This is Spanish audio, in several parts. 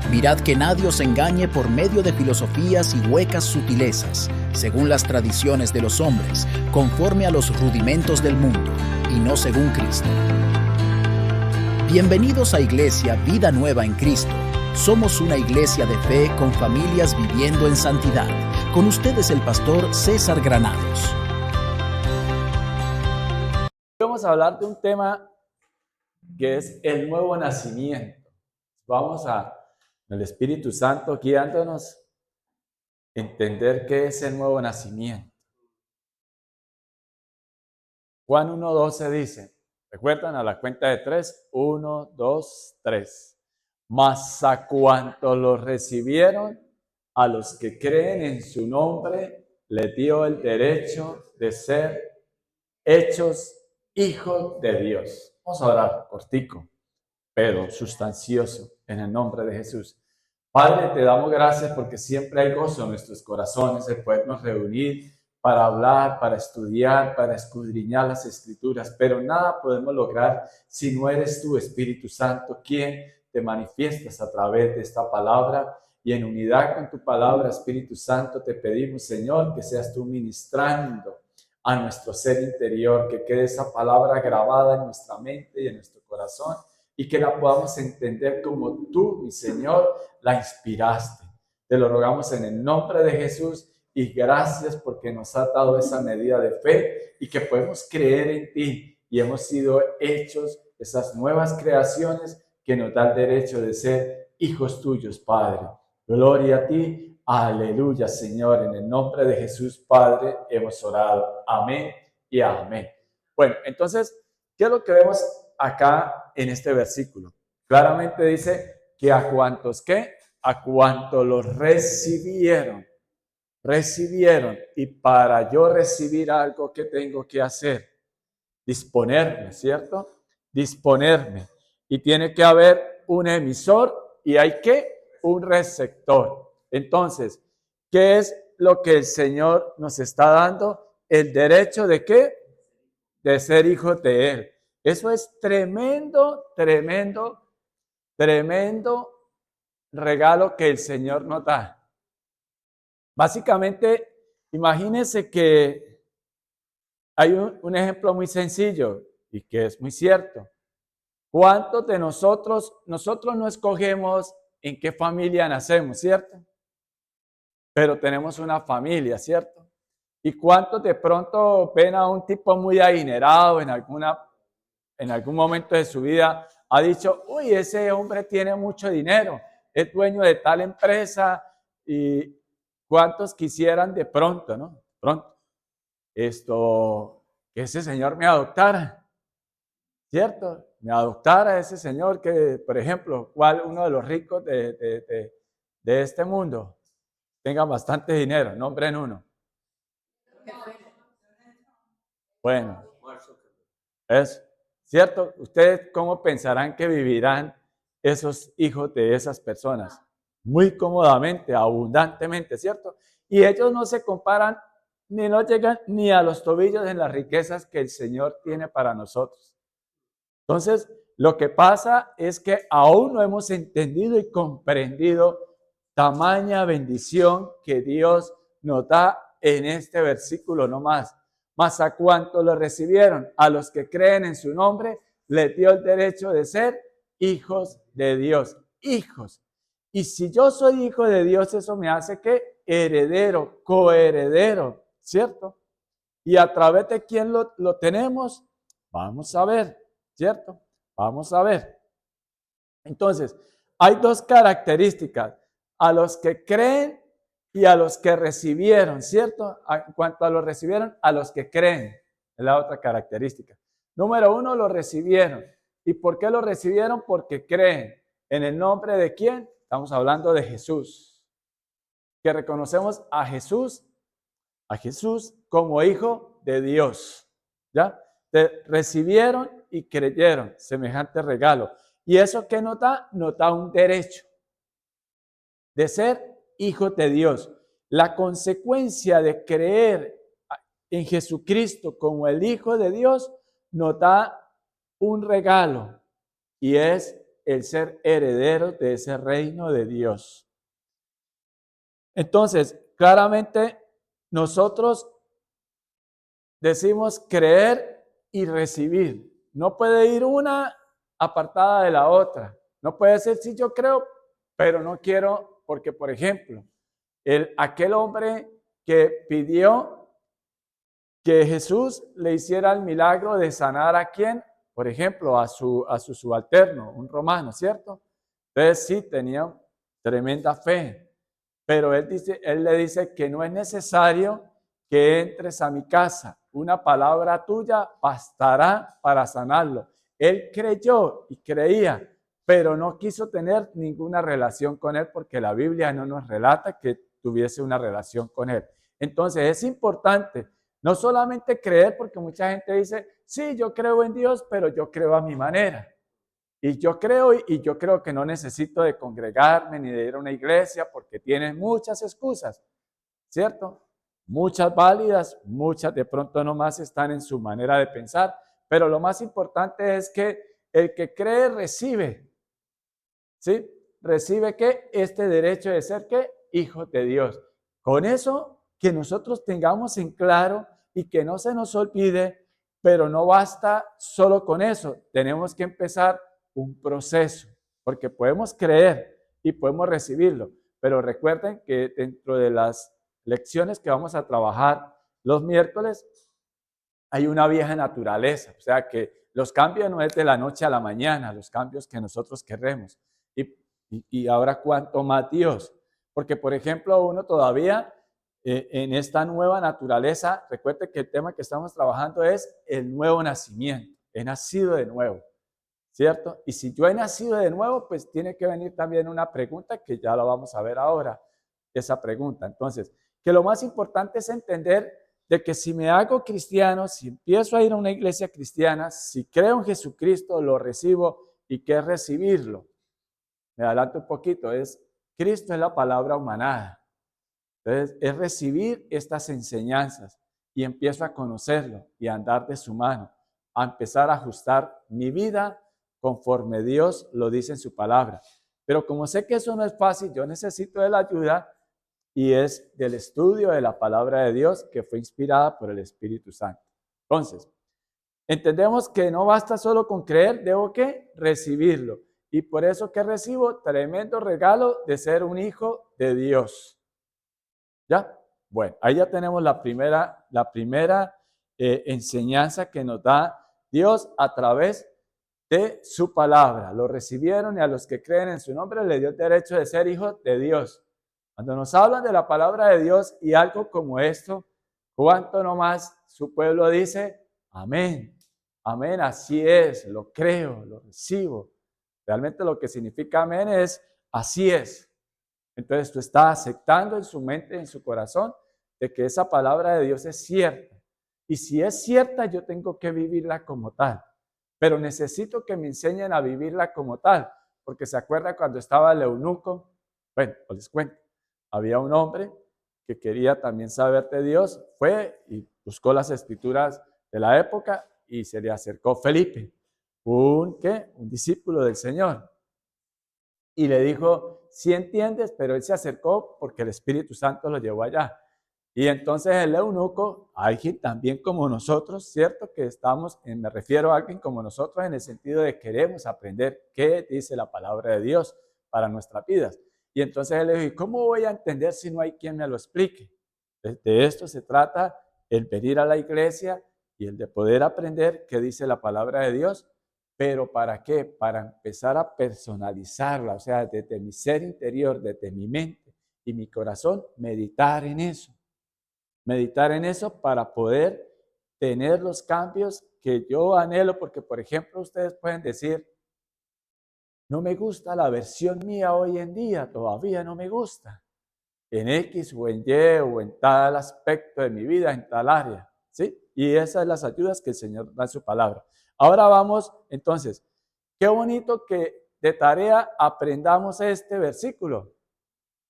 Mirad que nadie os engañe por medio de filosofías y huecas sutilezas, según las tradiciones de los hombres, conforme a los rudimentos del mundo, y no según Cristo. Bienvenidos a Iglesia Vida Nueva en Cristo. Somos una iglesia de fe con familias viviendo en santidad. Con ustedes el pastor César Granados. Vamos a hablar de un tema que es el nuevo nacimiento. Vamos a el Espíritu Santo guiándonos a entender qué es el nuevo nacimiento. Juan 1:12 dice, ¿recuerdan? A la cuenta de 3, 1, 2, 3. Mas a cuantos los recibieron, a los que creen en su nombre, les dio el derecho de ser hechos hijos de Dios. Vamos a orar cortico, pero sustancioso, en el nombre de Jesús. Padre, te damos gracias porque siempre hay gozo en nuestros corazones de podernos reunir para hablar, para estudiar, para escudriñar las Escrituras, pero nada podemos lograr si no eres tú, Espíritu Santo, quien te manifiestas a través de esta palabra. Y en unidad con tu palabra, Espíritu Santo, te pedimos, Señor, que seas tú ministrando a nuestro ser interior, que quede esa palabra grabada en nuestra mente y en nuestro corazón, y que la podamos entender como tú, mi Señor, la inspiraste. Te lo rogamos en el nombre de Jesús, y gracias porque nos has dado esa medida de fe y que podemos creer en ti y hemos sido hechos esas nuevas creaciones que nos dan derecho de ser hijos tuyos, Padre. Gloria a ti. Aleluya, Señor. En el nombre de Jesús, Padre, hemos orado. Amén y amén. Bueno, entonces, ¿qué es lo que vemos acá en este versículo? Claramente dice que a cuantos, ¿qué? A cuantos los recibieron. Y para yo recibir algo, ¿qué tengo que hacer? Disponerme, ¿cierto? Disponerme. Y tiene que haber un emisor y hay que un receptor. Entonces, ¿qué es lo que el Señor nos está dando? El derecho de ¿qué? De ser hijos de Él. Eso es tremendo regalo que el Señor nos da. Básicamente, imagínense que hay un ejemplo muy sencillo y que es muy cierto. ¿Cuántos de nosotros no escogemos en qué familia nacemos, cierto? Pero tenemos una familia, ¿cierto? ¿Y cuántos de pronto ven a un tipo muy adinerado en algún momento de su vida, ha dicho, uy, ese hombre tiene mucho dinero, es dueño de tal empresa? Y cuántos quisieran de pronto, ¿no? Que ese señor me adoptara, ¿cierto? Me adoptara ese señor que, por ejemplo, uno de los ricos de este mundo tenga bastante dinero, nombren uno. Bueno, es cierto. ¿Ustedes cómo pensarán que vivirán esos hijos de esas personas? Muy cómodamente, abundantemente, ¿cierto? Y ellos no se comparan, ni no llegan ni a los tobillos en las riquezas que el Señor tiene para nosotros. Entonces, lo que pasa es que aún no hemos entendido y comprendido tamaña bendición que Dios nos da en este versículo nomás. Mas a cuantos lo recibieron, a los que creen en su nombre, les dio el derecho de ser hijos de Dios. Hijos. Y si yo soy hijo de Dios, eso me hace que heredero, coheredero, ¿cierto? Y a través de quién lo tenemos, vamos a ver, ¿cierto? Vamos a ver. Entonces, hay dos características: a los que creen y a los que recibieron, ¿cierto? En cuanto a los recibieron, a los que creen, es la otra característica. Número uno, lo recibieron. ¿Y por qué lo recibieron? Porque creen. ¿En el nombre de quién? Estamos hablando de Jesús. Que reconocemos a Jesús como hijo de Dios. ¿Ya? Recibieron y creyeron semejante regalo. ¿Y eso qué nos da? Nos da un derecho de ser hijos de Dios. La consecuencia de creer en Jesucristo como el Hijo de Dios nos da un regalo, y es el ser herederos de ese reino de Dios. Entonces, claramente nosotros decimos creer y recibir. No puede ir una apartada de la otra. No puede ser, sí, yo creo, pero no quiero, porque por ejemplo, aquel hombre que pidió que Jesús le hiciera el milagro de sanar a quién, por ejemplo, a su subalterno, un romano, ¿cierto? Entonces sí, tenía tremenda fe, pero él le dice que no es necesario que entres a mi casa, una palabra tuya bastará para sanarlo. Él creyó y creía, pero no quiso tener ninguna relación con él porque la Biblia no nos relata que tuviese una relación con él. Entonces es importante no solamente creer, porque mucha gente dice, sí, yo creo en Dios, pero yo creo a mi manera. Y yo creo que no necesito de congregarme ni de ir a una iglesia porque tienen muchas excusas, ¿cierto? Muchas válidas, muchas de pronto nomás están en su manera de pensar, pero lo más importante es que el que cree recibe, ¿sí? Recibe que este derecho de ser ¿qué? Hijo de Dios. Con eso que nosotros tengamos en claro y que no se nos olvide, pero no basta solo con eso, tenemos que empezar un proceso, porque podemos creer y podemos recibirlo, pero recuerden que dentro de las lecciones que vamos a trabajar los miércoles, hay una vieja naturaleza, o sea que los cambios no es de la noche a la mañana, los cambios que nosotros queremos. Y ahora cuánto más Dios, porque por ejemplo uno todavía en esta nueva naturaleza, recuerde que el tema que estamos trabajando es el nuevo nacimiento, he nacido de nuevo, ¿cierto? Y si yo he nacido de nuevo, pues tiene que venir también una pregunta que ya la vamos a ver ahora, esa pregunta. Entonces, que lo más importante es entender de que si me hago cristiano, si empiezo a ir a una iglesia cristiana, si creo en Jesucristo, lo recibo. ¿Y qué es recibirlo? Me adelanto un poquito, Cristo es la palabra humanada. Entonces, es recibir estas enseñanzas y empiezo a conocerlo y a andar de su mano, a empezar a ajustar mi vida conforme Dios lo dice en su palabra. Pero como sé que eso no es fácil, yo necesito de la ayuda y es del estudio de la palabra de Dios que fue inspirada por el Espíritu Santo. Entonces, entendemos que no basta solo con creer, debo que recibirlo. Y por eso que recibo tremendo regalo de ser un hijo de Dios. ¿Ya? Bueno, ahí ya tenemos la primera enseñanza que nos da Dios a través de su palabra. Lo recibieron y a los que creen en su nombre le dio el derecho de ser hijos de Dios. Cuando nos hablan de la palabra de Dios y algo como esto, ¿cuánto nomás su pueblo dice? Amén. Amén, así es, lo creo, lo recibo. Realmente lo que significa amén es así es. Entonces tú estás aceptando en su mente, en su corazón, de que esa palabra de Dios es cierta. Y si es cierta, yo tengo que vivirla como tal. Pero necesito que me enseñen a vivirla como tal. Porque se acuerda cuando estaba el eunuco. Bueno, pues les cuento. Había un hombre que quería también saber de Dios. Fue y buscó las escrituras de la época y se le acercó Felipe, un discípulo del Señor. Y le dijo, sí entiendes, pero él se acercó porque el Espíritu Santo lo llevó allá. Y entonces el eunuco, alguien también como nosotros, ¿cierto? Que estamos, me refiero a alguien como nosotros en el sentido de queremos aprender qué dice la palabra de Dios para nuestras vidas. Y entonces él le dijo, ¿cómo voy a entender si no hay quien me lo explique? De esto se trata el venir a la iglesia y el de poder aprender qué dice la palabra de Dios. ¿Pero para qué? Para empezar a personalizarla, o sea, desde mi ser interior, desde mi mente y mi corazón, meditar en eso. Meditar en eso para poder tener los cambios que yo anhelo, porque por ejemplo ustedes pueden decir, no me gusta la versión mía hoy en día, todavía no me gusta, en X o en Y o en tal aspecto de mi vida, en tal área, ¿sí? Y esas son las ayudas que el Señor da en su palabra. Ahora vamos, entonces, qué bonito que de tarea aprendamos este versículo.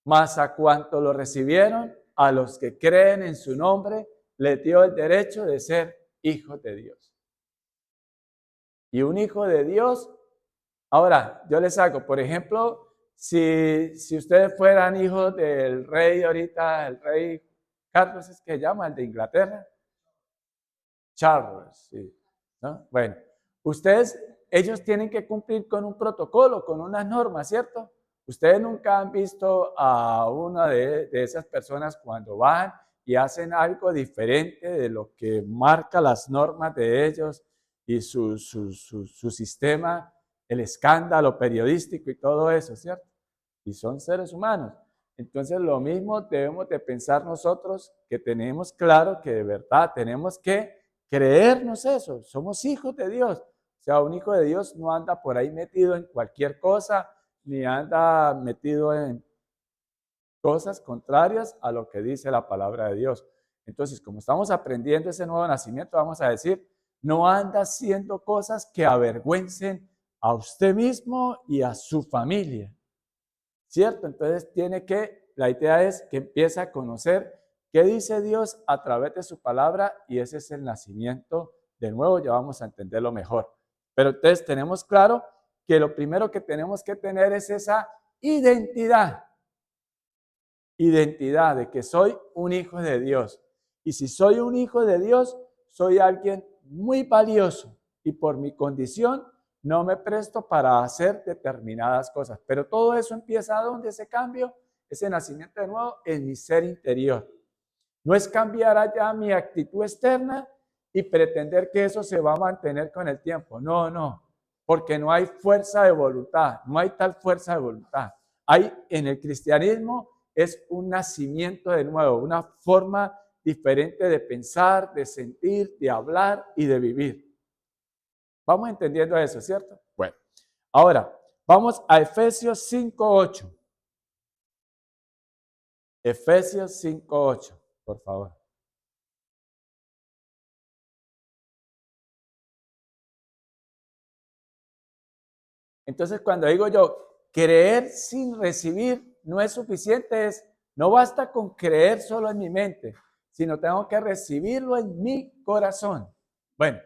Mas a cuanto lo recibieron, a los que creen en su nombre, les dio el derecho de ser hijos de Dios. Y un hijo de Dios Ahora, yo les hago, por ejemplo, si ustedes fueran hijos del rey ahorita, el rey Carlos es que se llama, el de Inglaterra, Charles, sí, ¿no? Bueno, ellos tienen que cumplir con un protocolo, con unas normas, ¿cierto? Ustedes nunca han visto a una de esas personas cuando van y hacen algo diferente de lo que marca las normas de ellos y su sistema, el escándalo periodístico y todo eso, ¿cierto? Y son seres humanos. Entonces lo mismo debemos de pensar nosotros, que tenemos claro que de verdad tenemos que creernos eso, somos hijos de Dios. O sea, un hijo de Dios no anda por ahí metido en cualquier cosa, ni anda metido en cosas contrarias a lo que dice la palabra de Dios. Entonces, como estamos aprendiendo ese nuevo nacimiento, vamos a decir, no anda haciendo cosas que avergüencen a usted mismo y a su familia, ¿cierto? Entonces la idea es que empiece a conocer qué dice Dios a través de su palabra y ese es el nacimiento de nuevo, ya vamos a entenderlo mejor. Pero entonces tenemos claro que lo primero que tenemos que tener es esa identidad de que soy un hijo de Dios. Y si soy un hijo de Dios, soy alguien muy valioso y por mi condición no me presto para hacer determinadas cosas. Pero todo eso empieza ¿dónde ese cambio? Ese nacimiento de nuevo en mi ser interior. No es cambiar allá mi actitud externa y pretender que eso se va a mantener con el tiempo. No, porque no hay fuerza de voluntad, no hay tal fuerza de voluntad. Hay en el cristianismo es un nacimiento de nuevo, una forma diferente de pensar, de sentir, de hablar y de vivir. Vamos entendiendo eso, ¿cierto? Bueno, ahora vamos a Efesios 5:8. Efesios 5:8, por favor. Entonces, cuando digo yo, creer sin recibir no es suficiente, no basta con creer solo en mi mente, sino tengo que recibirlo en mi corazón. Bueno,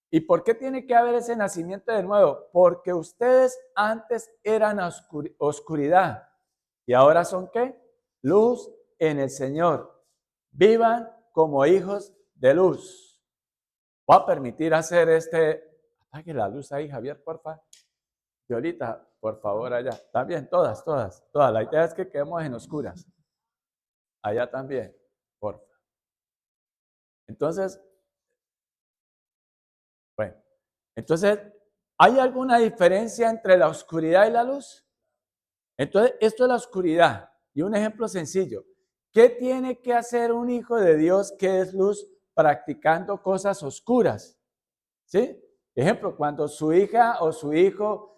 ¿y por qué tiene que haber ese nacimiento de nuevo? Porque ustedes antes eran oscuridad y ahora son ¿qué? Luz en el Señor. Vivan como hijos de luz. Voy a permitir hacer apague la luz ahí, Javier, porfa. Y ahorita, por favor, allá. También, todas. La idea es que quedemos en oscuras. Allá también, porfa. Entonces, bueno, entonces, ¿hay alguna diferencia entre la oscuridad y la luz? Entonces, esto es la oscuridad. Y un ejemplo sencillo. ¿Qué tiene que hacer un hijo de Dios que es luz practicando cosas oscuras? ¿Sí? Ejemplo, cuando su hija o su hijo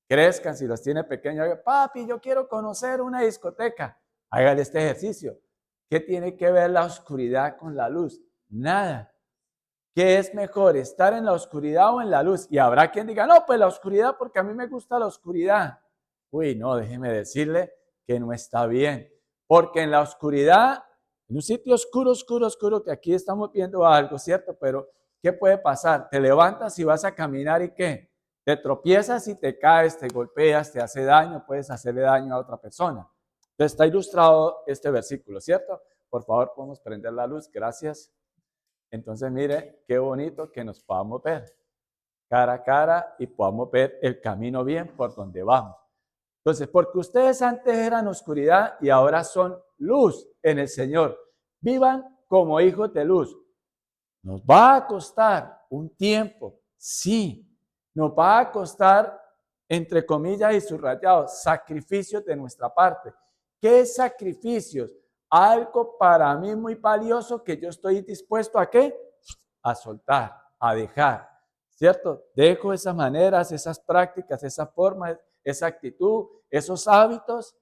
crezcan, si los tiene pequeños, papi, yo quiero conocer una discoteca. Hágale este ejercicio. ¿Qué tiene que ver la oscuridad con la luz? Nada. ¿Qué es mejor, estar en la oscuridad o en la luz? Y habrá quien diga, no, pues la oscuridad porque a mí me gusta la oscuridad. Uy, no, déjeme decirle que no está bien. Porque en la oscuridad, en un sitio oscuro, que aquí estamos viendo algo, ¿cierto? Pero, ¿qué puede pasar? Te levantas y vas a caminar y ¿qué? Te tropiezas y te caes, te golpeas, te hace daño, puedes hacerle daño a otra persona. Entonces está ilustrado este versículo, ¿cierto? Por favor, podemos prender la luz, gracias. Entonces, mire, qué bonito que nos podamos ver cara a cara y podamos ver el camino bien por donde vamos. Entonces, porque ustedes antes eran oscuridad y ahora son luz en el Señor. Vivan como hijos de luz. Nos va a costar un tiempo, sí. Nos va a costar, entre comillas y subrayados, sacrificios de nuestra parte. ¿Qué sacrificios? Algo para mí muy valioso que yo estoy dispuesto a ¿qué? A soltar, a dejar, ¿cierto? Dejo esas maneras, esas prácticas, esa forma, esa actitud, esos hábitos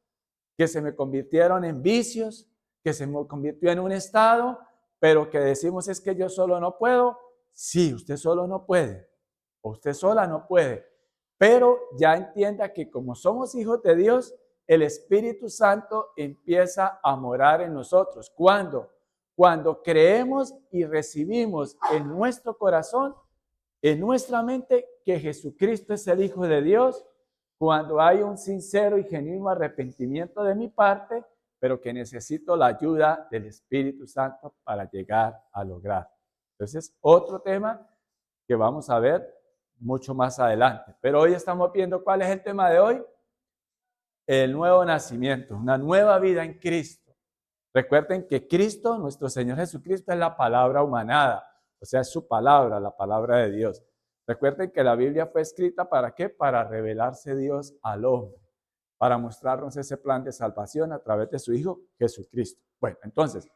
que se me convirtieron en vicios, que se me convirtió en un estado, pero que decimos es que yo solo no puedo. Sí, usted solo no puede, o usted sola no puede, pero ya entienda que como somos hijos de Dios, el Espíritu Santo empieza a morar en nosotros. ¿Cuándo? Cuando creemos y recibimos en nuestro corazón, en nuestra mente, que Jesucristo es el Hijo de Dios cuando hay un sincero y genuino arrepentimiento de mi parte, pero que necesito la ayuda del Espíritu Santo para llegar a lograr. Entonces, otro tema que vamos a ver mucho más adelante. Pero hoy estamos viendo cuál es el tema de hoy. El nuevo nacimiento, una nueva vida en Cristo. Recuerden que Cristo, nuestro Señor Jesucristo, es la palabra humanada, o sea, es su palabra, la palabra de Dios. Recuerden que la Biblia fue escrita ¿para qué? Para revelarse Dios al hombre, para mostrarnos ese plan de salvación a través de su Hijo Jesucristo. Bueno, entonces,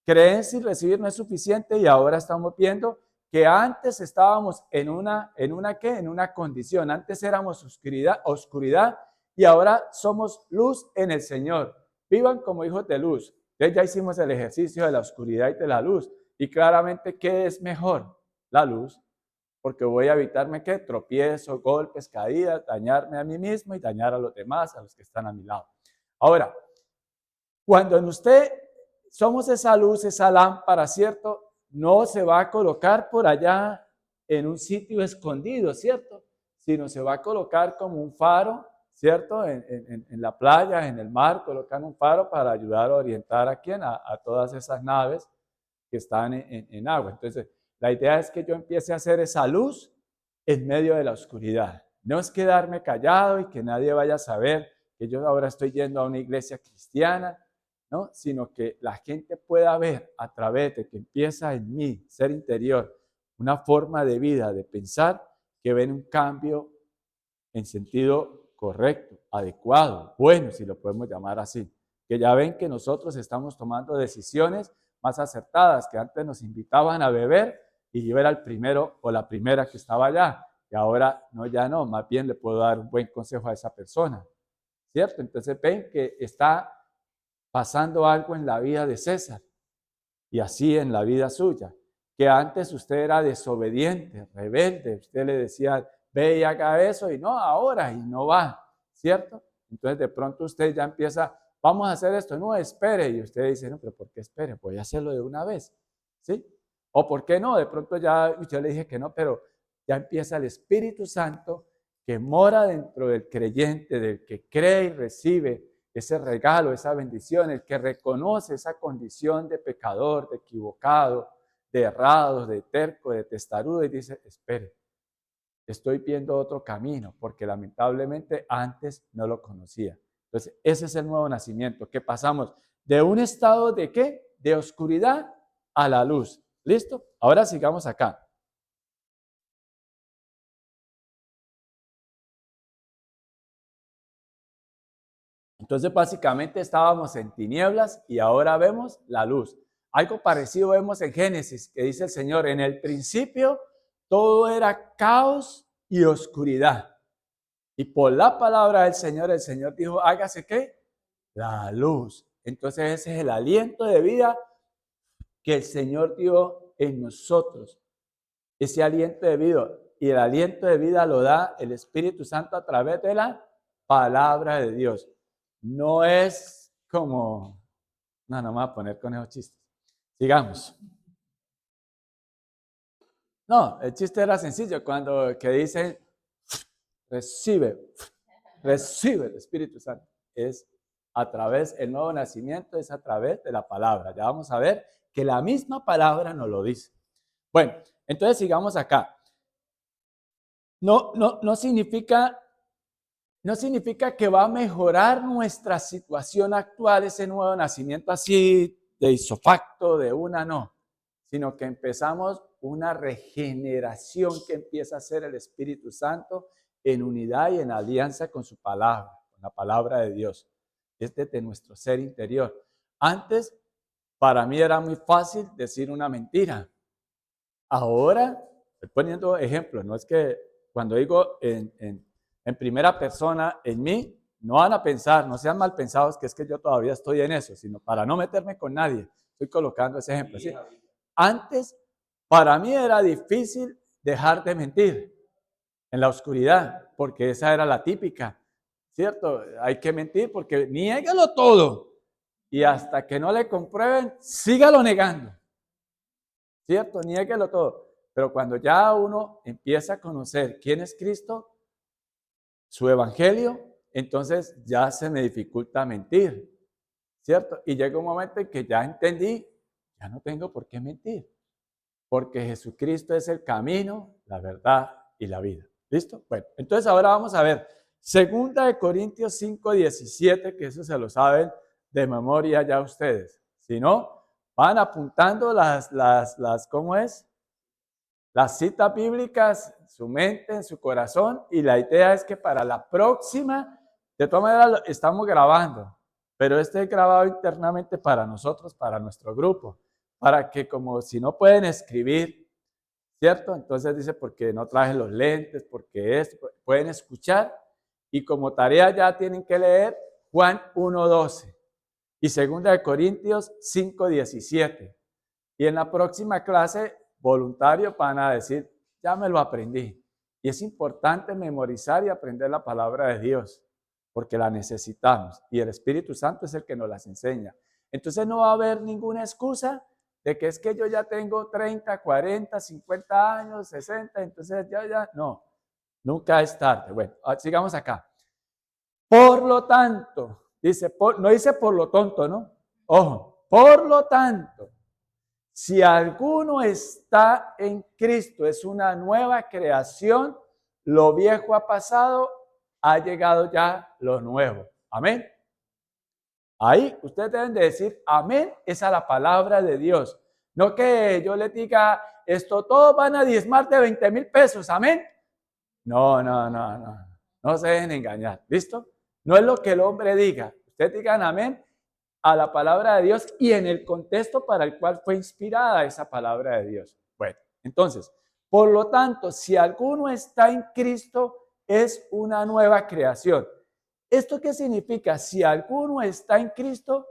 creer sin recibir no es suficiente y ahora estamos viendo que antes estábamos en una condición. Antes éramos oscuridad y ahora somos luz en el Señor. Vivan como hijos de luz. Entonces ya hicimos el ejercicio de la oscuridad y de la luz. Y claramente, ¿qué es mejor? La luz. Porque voy a evitarme ¿qué? Tropiezos, golpes, caídas, dañarme a mí mismo y dañar a los demás, a los que están a mi lado. Ahora, cuando en usted somos esa luz, esa lámpara, ¿cierto? No se va a colocar por allá en un sitio escondido, ¿cierto? Sino se va a colocar como un faro, ¿cierto? En la playa, en el mar, colocan un faro para ayudar a orientar a quién, a todas esas naves que están en agua. Entonces, la idea es que yo empiece a hacer esa luz en medio de la oscuridad. No es quedarme callado y que nadie vaya a saber que yo ahora estoy yendo a una iglesia cristiana, ¿no? Sino que la gente pueda ver a través de que empieza en mi ser interior una forma de vida, de pensar, que ven un cambio en sentido correcto, adecuado, bueno, si lo podemos llamar así. Que ya ven que nosotros estamos tomando decisiones más acertadas, que antes nos invitaban a beber y yo era el primero o la primera que estaba allá. Y ahora no, ya no, más bien le puedo dar un buen consejo a esa persona, ¿cierto? Entonces ven que está pasando algo en la vida de César y así en la vida suya, que antes usted era desobediente, rebelde, usted le decía, ve y haga eso y no, ahora y no va, ¿cierto? Entonces de pronto usted ya empieza, vamos a hacer esto, no, espere, y usted dice, no, pero ¿por qué espere? Voy a hacerlo de una vez, ¿sí? O ¿por qué no? De pronto ya yo le dije que no, pero ya empieza el Espíritu Santo que mora dentro del creyente, del que cree y recibe ese regalo, esa bendición, el que reconoce esa condición de pecador, de equivocado, de errado, de terco, de testarudo y dice, espere, estoy viendo otro camino porque lamentablemente antes no lo conocía. Entonces, ese es el nuevo nacimiento, que pasamos de un estado de ¿qué? De oscuridad a la luz. ¿Listo? Ahora sigamos acá. Entonces, básicamente estábamos en tinieblas y ahora vemos la luz. Algo parecido vemos en Génesis, que dice el Señor, en el principio todo era caos y oscuridad. Y por la palabra del Señor, el Señor dijo, hágase ¿qué? La luz. Entonces ese es el aliento de vida que el Señor dio en nosotros. Ese aliento de vida. Y el aliento de vida lo da el Espíritu Santo a través de la palabra de Dios. No es como... No me voy a poner con esos chistes. Sigamos. No, el chiste era sencillo. Cuando que dicen, recibe el Espíritu Santo. Es a través, el nuevo nacimiento es a través de la palabra. Ya vamos a ver que la misma palabra nos lo dice. Bueno, entonces sigamos acá. No significa que va a mejorar nuestra situación actual ese nuevo nacimiento así de isofacto, de una, no, sino que empezamos una regeneración que empieza a hacer el Espíritu Santo en unidad y en alianza con su palabra, con la palabra de Dios. Es desde nuestro ser interior. Antes, para mí era muy fácil decir una mentira. Ahora, estoy poniendo ejemplos, no es que cuando digo en primera persona, en mí, no van a pensar, no sean mal pensados que es que yo todavía estoy en eso, sino para no meterme con nadie. Estoy colocando ese ejemplo. ¿Sí? Antes, para mí era difícil dejar de mentir en la oscuridad, porque esa era la típica, ¿cierto? Hay que mentir porque niégalo todo y hasta que no le comprueben, sígalo negando, ¿cierto? Niégalo todo. Pero cuando ya uno empieza a conocer quién es Cristo, su evangelio, entonces ya se me dificulta mentir, ¿cierto? Y llega un momento en que ya entendí, ya no tengo por qué mentir, porque Jesucristo es el camino, la verdad y la vida. ¿Listo? Bueno, entonces ahora vamos a ver 2 Corintios 5:17, que eso se lo saben de memoria ya ustedes. Si no, van apuntando ¿cómo es? Las citas bíblicas en su mente, en su corazón, y la idea es que para la próxima, de todas maneras estamos grabando, pero este es grabado internamente para nosotros, para nuestro grupo, para que como si no pueden escribir, ¿cierto? Entonces dice, porque no traje los lentes, porque pueden escuchar, y como tarea ya tienen que leer Juan 1:12 y 2 Corintios 5:17. Y en la próxima clase, voluntarios van a decir, ya me lo aprendí. Y es importante memorizar y aprender la palabra de Dios, porque la necesitamos. Y el Espíritu Santo es el que nos las enseña. Entonces no va a haber ninguna excusa de que es que yo ya tengo 30, 40, 50 años, 60, entonces ya, no, nunca es tarde. Bueno, sigamos acá. Por lo tanto, no dice por lo tonto, ¿no? Ojo, por lo tanto, si alguno está en Cristo, es una nueva creación, lo viejo ha pasado, ha llegado ya lo nuevo. Amén. Ahí ustedes deben de decir amén, es a la palabra de Dios. No que yo les diga, todos van a diezmar de 20,000 pesos, amén. No, no se dejen engañar, ¿listo? No es lo que el hombre diga. Ustedes digan amén a la palabra de Dios y en el contexto para el cual fue inspirada esa palabra de Dios. Bueno, entonces, por lo tanto, si alguno está en Cristo, es una nueva creación. ¿Esto qué significa? Si alguno está en Cristo,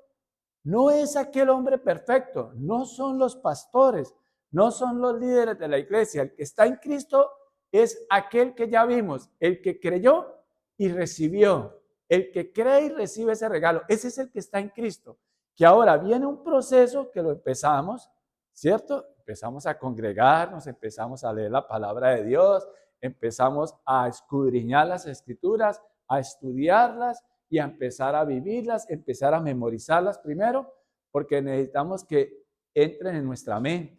no es aquel hombre perfecto, no son los pastores, no son los líderes de la iglesia. El que está en Cristo es aquel que ya vimos, el que creyó y recibió. El que cree y recibe ese regalo, ese es el que está en Cristo. Que ahora viene un proceso que lo empezamos, ¿cierto? Empezamos a congregarnos, empezamos a leer la palabra de Dios, empezamos a escudriñar las escrituras, a estudiarlas y a empezar a vivirlas, empezar a memorizarlas primero, porque necesitamos que entren en nuestra mente.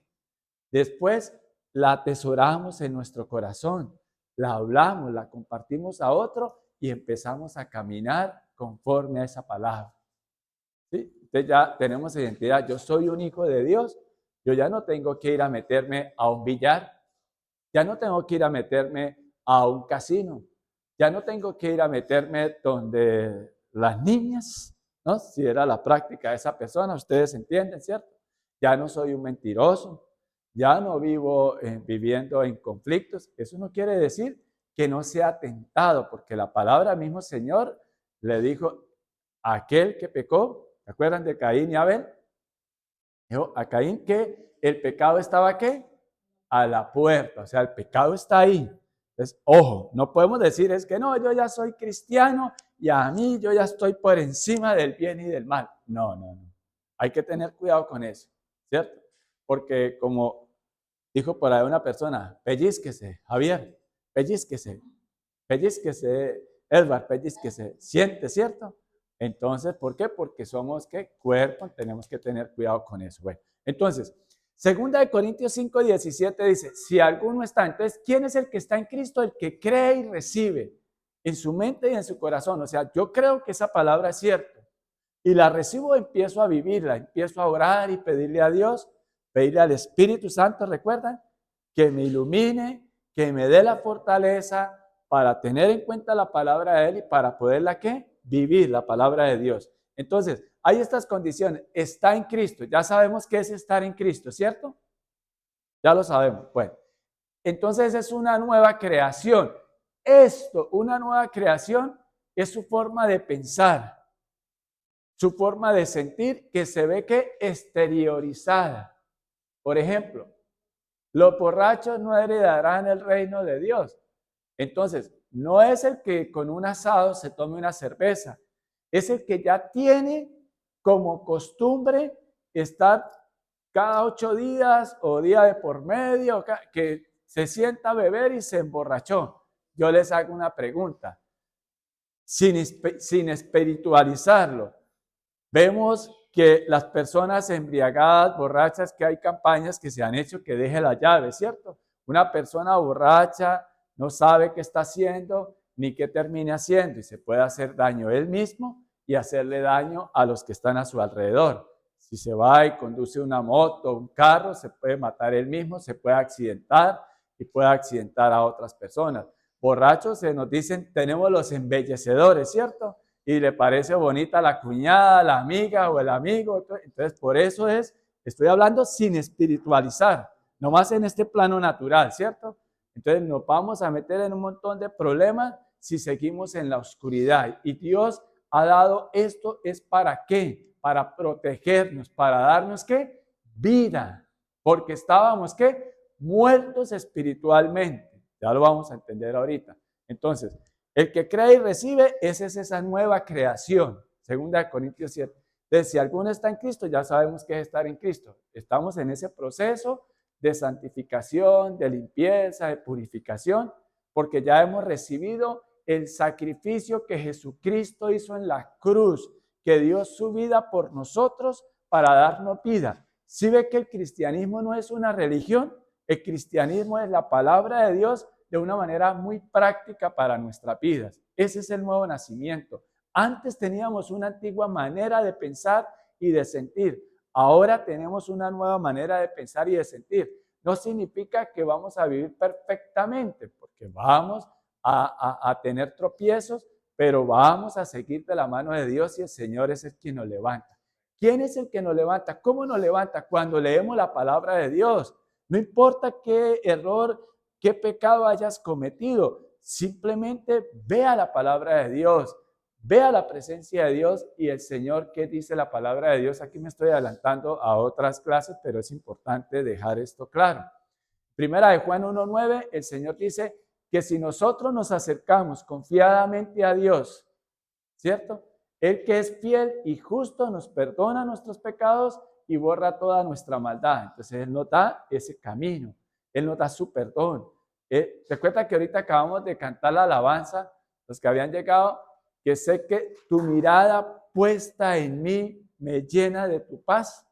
Después la atesoramos en nuestro corazón, la hablamos, la compartimos a otro y empezamos a caminar conforme a esa palabra. ¿Sí? Entonces ya tenemos identidad. Yo soy un hijo de Dios. Yo ya no tengo que ir a meterme a un billar. Ya no tengo que ir a meterme a un casino. Ya no tengo que ir a meterme donde las niñas, ¿no? Si era la práctica de esa persona, ustedes entienden, ¿cierto? Ya no soy un mentiroso. Ya no vivo viviendo en conflictos. Eso no quiere decir que no sea tentado, porque la palabra mismo Señor le dijo a aquel que pecó, ¿se acuerdan de Caín y Abel? Dijo a Caín que el pecado estaba ¿qué? A la puerta, o sea, el pecado está ahí. Entonces, ojo, no podemos decir es que no, yo ya soy cristiano y a mí yo ya estoy por encima del bien y del mal. No. Hay que tener cuidado con eso, ¿cierto? Porque como dijo por ahí una persona, pellizquese, Javier, pellizquese, Edward, pellizquese, siente, ¿cierto? Entonces, ¿por qué? Porque somos, ¿qué? Cuerpo, tenemos que tener cuidado con eso. Bueno, entonces, 2 Corintios 5:17 dice, si alguno está, entonces, ¿quién es el que está en Cristo? El que cree y recibe en su mente y en su corazón. O sea, yo creo que esa palabra es cierta y la recibo, empiezo a vivirla, empiezo a orar y pedirle a Dios, pedirle al Espíritu Santo, ¿recuerdan? Que me ilumine, que me dé la fortaleza para tener en cuenta la palabra de Él y para poderla, ¿qué? Vivir la palabra de Dios. Entonces, hay estas condiciones. Está en Cristo. Ya sabemos qué es estar en Cristo, ¿cierto? Ya lo sabemos. Bueno, entonces es una nueva creación. Esto, una nueva creación, es su forma de pensar, su forma de sentir que se ve que exteriorizada. Por ejemplo, los borrachos no heredarán el reino de Dios. Entonces, no es el que con un asado se tome una cerveza, es el que ya tiene como costumbre estar cada 8 días o día de por medio, que se sienta a beber y se emborrachó. Yo les hago una pregunta, sin espiritualizarlo. Vemos que las personas embriagadas, borrachas, que hay campañas que se han hecho que deje la llave, ¿cierto? Una persona borracha no sabe qué está haciendo ni qué termine haciendo y se puede hacer daño él mismo y hacerle daño a los que están a su alrededor. Si se va y conduce una moto o un carro, se puede matar él mismo, se puede accidentar y puede accidentar a otras personas. Borrachos se nos dicen, tenemos los embellecedores, ¿cierto? Y le parece bonita la cuñada, la amiga o el amigo. Entonces, por eso estoy hablando sin espiritualizar, nomás en este plano natural, ¿cierto? Entonces nos vamos a meter en un montón de problemas si seguimos en la oscuridad. Y Dios ha dado esto, ¿es para qué? Para protegernos, para darnos, ¿qué? Vida. Porque estábamos, ¿qué? Muertos espiritualmente. Ya lo vamos a entender ahorita. Entonces, el que cree y recibe, esa es esa nueva creación. 2 Corintios 7. Entonces, si alguno está en Cristo, ya sabemos qué es estar en Cristo. Estamos en ese proceso de santificación, de limpieza, de purificación, porque ya hemos recibido el sacrificio que Jesucristo hizo en la cruz, que dio su vida por nosotros para darnos vida. ¿Sí ve que el cristianismo no es una religión? El cristianismo es la palabra de Dios de una manera muy práctica para nuestras vidas. Ese es el nuevo nacimiento. Antes teníamos una antigua manera de pensar y de sentir. Ahora tenemos una nueva manera de pensar y de sentir. No significa que vamos a vivir perfectamente, porque vamos a tener tropiezos, pero vamos a seguir de la mano de Dios y el Señor es el quien nos levanta. ¿Quién es el que nos levanta? ¿Cómo nos levanta? Cuando leemos la palabra de Dios. No importa qué error, qué pecado hayas cometido, simplemente vea la palabra de Dios, vea la presencia de Dios y el Señor, ¿qué dice la palabra de Dios? Aquí me estoy adelantando a otras clases, pero es importante dejar esto claro. Primera de Juan 1:9, el Señor dice que si nosotros nos acercamos confiadamente a Dios, ¿cierto? Él que es fiel y justo nos perdona nuestros pecados y borra toda nuestra maldad. Entonces Él nos da ese camino, Él nos da su perdón. Recuerda que ahorita acabamos de cantar la alabanza, los que habían llegado, que sé que tu mirada puesta en mí me llena de tu paz.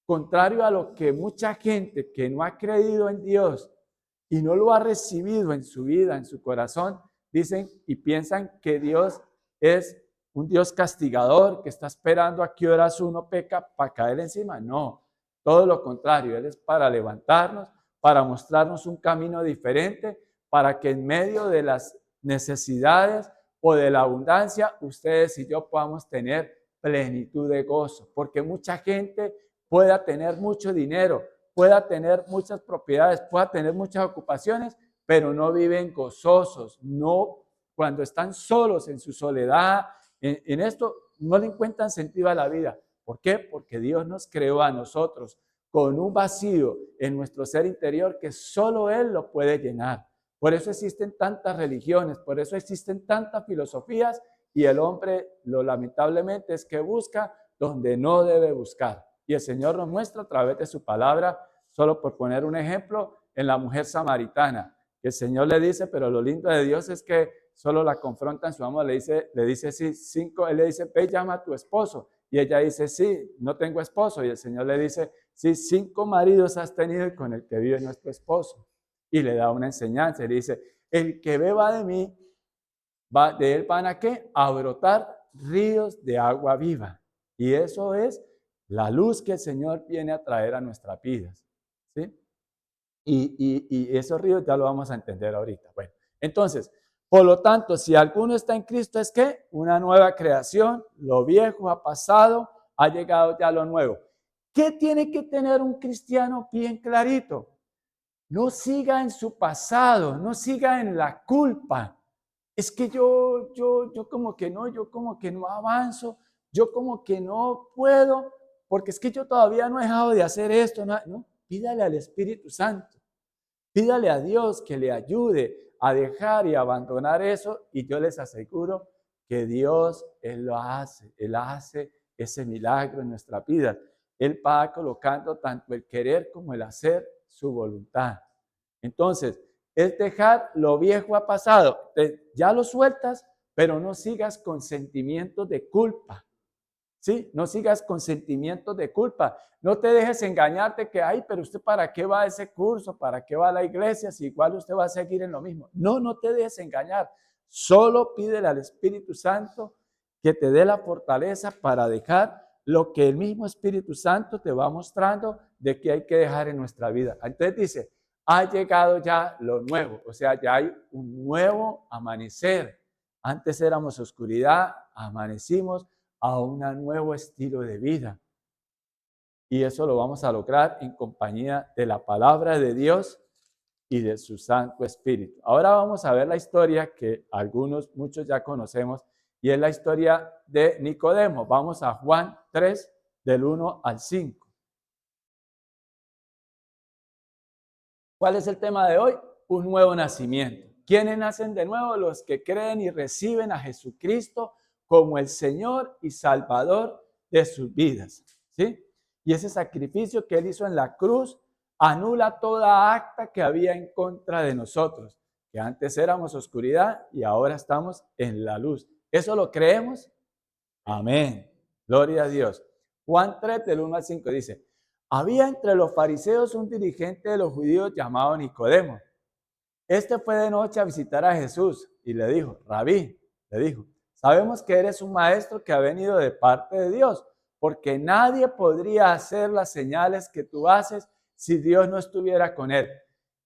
Contrario a lo que mucha gente que no ha creído en Dios y no lo ha recibido en su vida, en su corazón, dicen y piensan que Dios es un Dios castigador que está esperando a qué horas uno peca para caer encima. No, todo lo contrario, Él es para levantarnos, para mostrarnos un camino diferente, para que en medio de las necesidades o de la abundancia, ustedes y yo podamos tener plenitud de gozo, porque mucha gente pueda tener mucho dinero, pueda tener muchas propiedades, pueda tener muchas ocupaciones, pero no viven gozosos, no, cuando están solos en su soledad, en esto no le encuentran sentido a la vida. ¿Por qué? Porque Dios nos creó a nosotros con un vacío en nuestro ser interior que solo Él lo puede llenar. Por eso existen tantas religiones, por eso existen tantas filosofías y el hombre, lo lamentablemente, es que busca donde no debe buscar. Y el Señor nos muestra a través de su palabra, solo por poner un ejemplo, en la mujer samaritana. Que el Señor le dice, pero lo lindo de Dios es que solo la confronta en su amor, le dice sí, él le dice, ve, llama a tu esposo. Y ella dice, sí, no tengo esposo. Y el Señor le dice, sí, 5 maridos has tenido y con el que vive no es tu esposo. Y le da una enseñanza, y le dice, el que beba de mí, de él van a ¿qué? A brotar ríos de agua viva. Y eso es la luz que el Señor viene a traer a nuestras vidas, ¿sí? Y esos ríos ya lo vamos a entender ahorita. Bueno, entonces, por lo tanto, si alguno está en Cristo, es que una nueva creación, lo viejo ha pasado, ha llegado ya lo nuevo. ¿Qué tiene que tener un cristiano bien clarito? No siga en su pasado, no siga en la culpa. Es que yo como que no avanzo, yo como que no puedo, porque es que yo todavía no he dejado de hacer esto. No, pídale al Espíritu Santo, pídale a Dios que le ayude a dejar y abandonar eso y yo les aseguro que Dios, Él lo hace, Él hace ese milagro en nuestra vida. Él va colocando tanto el querer como el hacer su voluntad. Entonces, es dejar lo viejo ha pasado. Ya lo sueltas, pero no sigas con sentimientos de culpa. ¿Sí? No sigas con sentimientos de culpa. No te dejes engañarte que, ay, pero usted para qué va a ese curso, para qué va a la iglesia, si igual usted va a seguir en lo mismo. No, no te dejes engañar. Solo pídele al Espíritu Santo que te dé la fortaleza para dejar lo que el mismo Espíritu Santo te va mostrando de que hay que dejar en nuestra vida. Entonces dice, ha llegado ya lo nuevo, o sea, ya hay un nuevo amanecer. Antes éramos oscuridad, amanecimos a un nuevo estilo de vida. Y eso lo vamos a lograr en compañía de la palabra de Dios y de su Santo Espíritu. Ahora vamos a ver la historia que muchos ya conocemos, y es la historia de Nicodemo. Vamos a Juan 3, del 1 al 5. ¿Cuál es el tema de hoy? Un nuevo nacimiento. ¿Quiénes nacen de nuevo? Los que creen y reciben a Jesucristo como el Señor y Salvador de sus vidas. ¿Sí? Y ese sacrificio que Él hizo en la cruz anula toda acta que había en contra de nosotros, que antes éramos oscuridad y ahora estamos en la luz. ¿Eso lo creemos? Amén. Gloria a Dios. Juan 3, del 1 al 5 dice, había entre los fariseos un dirigente de los judíos llamado Nicodemo. Este fue de noche a visitar a Jesús y le dijo, Rabí, le dijo, sabemos que eres un maestro que ha venido de parte de Dios, porque nadie podría hacer las señales que tú haces si Dios no estuviera con él.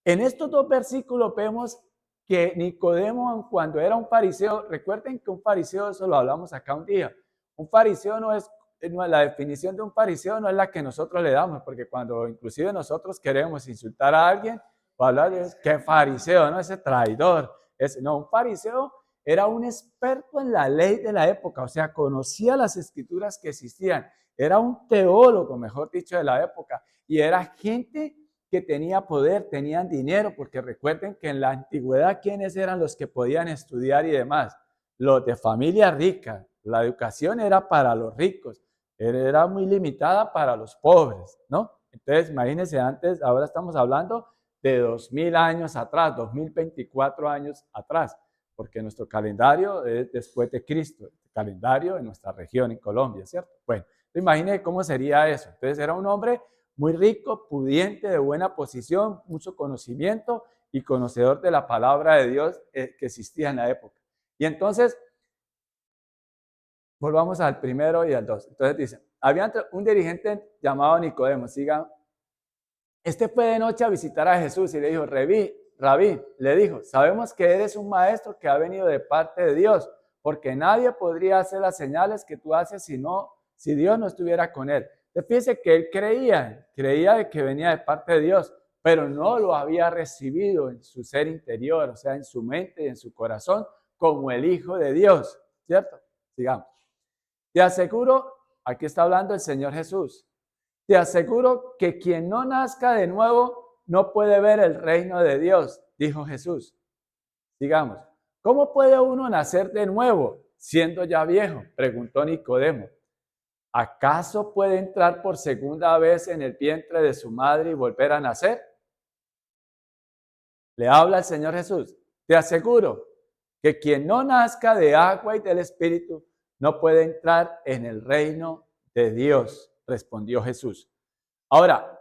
En estos dos versículos vemos que Nicodemo, cuando era un fariseo, recuerden que un fariseo, eso lo hablamos acá un día, un fariseo no es la definición de un fariseo no es la que nosotros le damos, porque cuando inclusive nosotros queremos insultar a alguien, o hablar de qué fariseo, ¿no? Ese traidor. No, un fariseo era un experto en la ley de la época, o sea, conocía las escrituras que existían, era un teólogo, mejor dicho, de la época, y era gente que tenía poder, tenían dinero, porque recuerden que en la antigüedad, ¿quiénes eran los que podían estudiar y demás? Los de familia rica. La educación era para los ricos, era muy limitada para los pobres, ¿no? Entonces, imagínense antes, ahora estamos hablando de 2000 años atrás, 2024 años atrás, porque nuestro calendario es después de Cristo, el calendario en nuestra región, en Colombia, ¿cierto? Bueno, imagínense cómo sería eso. Entonces, era un hombre muy rico, pudiente, de buena posición, mucho conocimiento y conocedor de la palabra de Dios que existía en la época. Y entonces, volvamos al primero y al dos. Entonces dice, había un dirigente llamado Nicodemo, siga. Este fue de noche a visitar a Jesús y le dijo, Rabí, le dijo, sabemos que eres un maestro que ha venido de parte de Dios, porque nadie podría hacer las señales que tú haces si Dios no estuviera con él. Fíjese que él creía de que venía de parte de Dios, pero no lo había recibido en su ser interior, o sea, en su mente y en su corazón, como el Hijo de Dios, ¿cierto? Sigamos. Te aseguro, aquí está hablando el Señor Jesús, te aseguro que quien no nazca de nuevo no puede ver el reino de Dios, dijo Jesús. Digamos, ¿cómo puede uno nacer de nuevo siendo ya viejo? Preguntó Nicodemo. ¿Acaso puede entrar por segunda vez en el vientre de su madre y volver a nacer? Le habla el Señor Jesús. Te aseguro que quien no nazca de agua y del Espíritu no puede entrar en el reino de Dios, respondió Jesús. Ahora,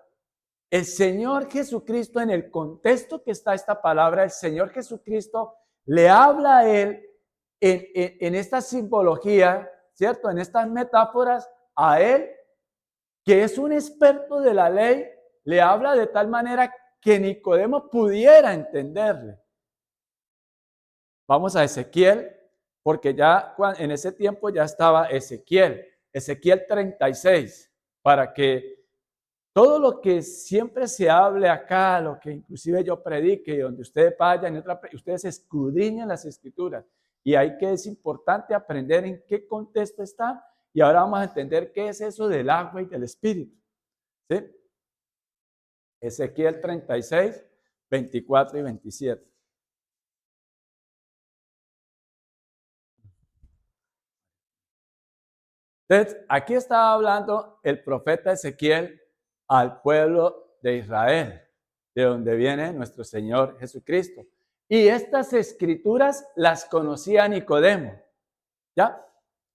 el Señor Jesucristo, en el contexto que está esta palabra, el Señor Jesucristo le habla a él en esta simbología, ¿cierto? En estas metáforas, a él, que es un experto de la ley, le habla de tal manera que Nicodemo pudiera entenderle. Vamos a Ezequiel, porque ya en ese tiempo ya estaba Ezequiel 36, para que todo lo que siempre se hable acá, lo que inclusive yo predique, donde ustedes vayan, ustedes escudriñen las escrituras. Y ahí que es importante aprender en qué contexto está. Y ahora vamos a entender qué es eso del agua y del espíritu. ¿Sí? Ezequiel 36, 24 y 27. Entonces, aquí estaba hablando el profeta Ezequiel al pueblo de Israel, de donde viene nuestro Señor Jesucristo. Y estas escrituras las conocía Nicodemo, ¿ya?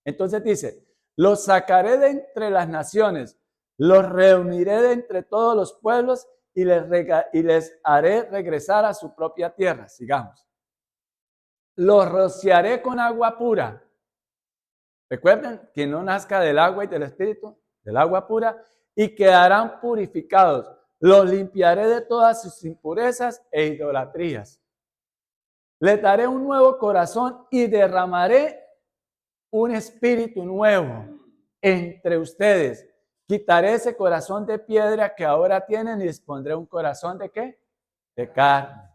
Entonces dice, los sacaré de entre las naciones, los reuniré de entre todos los pueblos y les haré regresar a su propia tierra. Sigamos. Los rociaré con agua pura. Recuerden que no nazca del agua y del espíritu, del agua pura, y quedarán purificados. Los limpiaré de todas sus impurezas e idolatrías. Les daré un nuevo corazón y derramaré un espíritu nuevo entre ustedes. Quitaré ese corazón de piedra que ahora tienen y les pondré un corazón ¿de qué? De carne.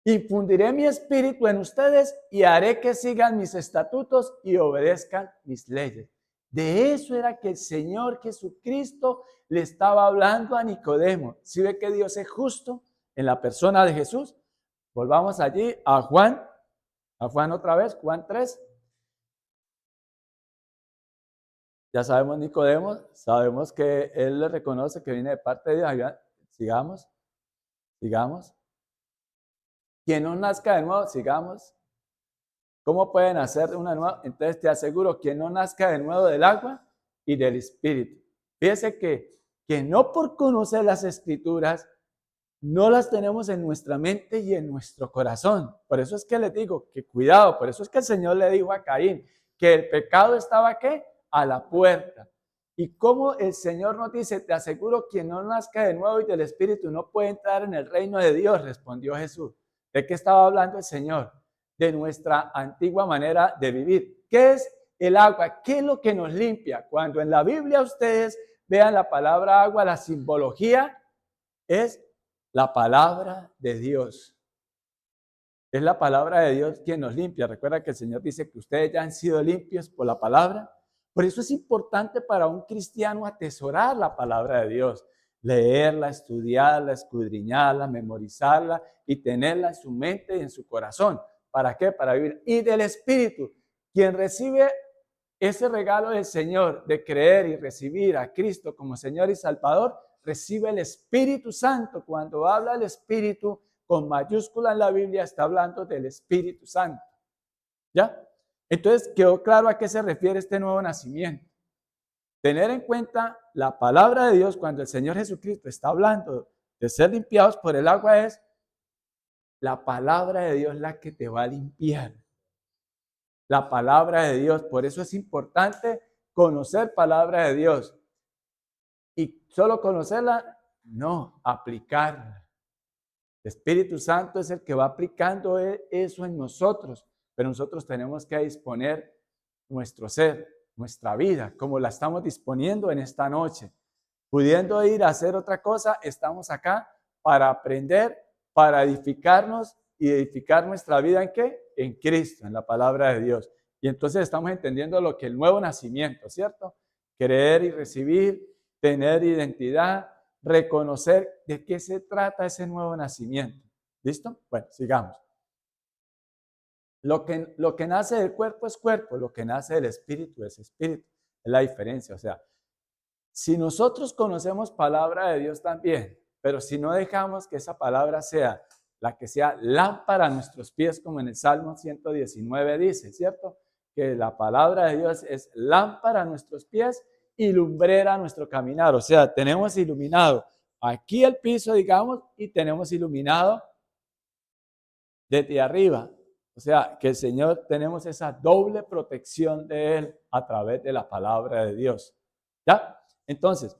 Infundiré mi espíritu en ustedes y haré que sigan mis estatutos y obedezcan mis leyes. De eso era que el Señor Jesucristo le estaba hablando a Nicodemo. ¿Sí ve que Dios es justo en la persona de Jesús? Volvamos allí a Juan otra vez, Juan 3. Ya sabemos Nicodemo, sabemos que él le reconoce que viene de parte de Dios. Sigamos. Quien no nazca de nuevo, sigamos. ¿Cómo pueden hacer una nueva? Entonces te aseguro, quien no nazca de nuevo del agua y del espíritu. Fíjese que no por conocer las escrituras, no las tenemos en nuestra mente y en nuestro corazón. Por eso es que les digo que cuidado, por eso es que el Señor le dijo a Caín que el pecado estaba ¿qué? A la puerta. Y como el Señor nos dice, te aseguro, quien no nazca de nuevo y del espíritu no puede entrar en el reino de Dios, respondió Jesús. ¿De qué estaba hablando el Señor? De nuestra antigua manera de vivir. ¿Qué es el agua? ¿Qué es lo que nos limpia? Cuando en la Biblia ustedes vean la palabra agua, la simbología es la palabra de Dios. Es la palabra de Dios quien nos limpia. Recuerda que el Señor dice que ustedes ya han sido limpios por la palabra. Por eso es importante para un cristiano atesorar la palabra de Dios. Leerla, estudiarla, escudriñarla, memorizarla y tenerla en su mente y en su corazón. ¿Para qué? Para vivir. Y del Espíritu, quien recibe ese regalo del Señor de creer y recibir a Cristo como Señor y Salvador, recibe el Espíritu Santo. Cuando habla el Espíritu con mayúscula en la Biblia, está hablando del Espíritu Santo. ¿Ya? Entonces, quedó claro a qué se refiere este nuevo nacimiento. Tener en cuenta la palabra de Dios cuando el Señor Jesucristo está hablando de ser limpiados por el agua, es la palabra de Dios la que te va a limpiar. La palabra de Dios. Por eso es importante conocer palabra de Dios. Y solo conocerla, no, aplicarla. El Espíritu Santo es el que va aplicando eso en nosotros, pero nosotros tenemos que disponer nuestro ser, nuestra vida, como la estamos disponiendo en esta noche. Pudiendo ir a hacer otra cosa, estamos acá para aprender, para edificarnos y edificar nuestra vida ¿en qué? En Cristo, en la palabra de Dios. Y entonces estamos entendiendo lo que el nuevo nacimiento, ¿cierto? Creer y recibir, tener identidad, reconocer de qué se trata ese nuevo nacimiento. ¿Listo? Bueno, sigamos. Lo que nace del cuerpo es cuerpo, lo que nace del espíritu es espíritu. Es la diferencia. O sea, si nosotros conocemos palabra de Dios también, pero si no dejamos que esa palabra sea la que sea lámpara a nuestros pies, como en el Salmo 119 dice, ¿cierto? Que la palabra de Dios es lámpara a nuestros pies y lumbrera a nuestro caminar. O sea, tenemos iluminado aquí el piso, digamos, y tenemos iluminado desde arriba. O sea, que el Señor tenemos esa doble protección de Él a través de la palabra de Dios. ¿Ya? Entonces,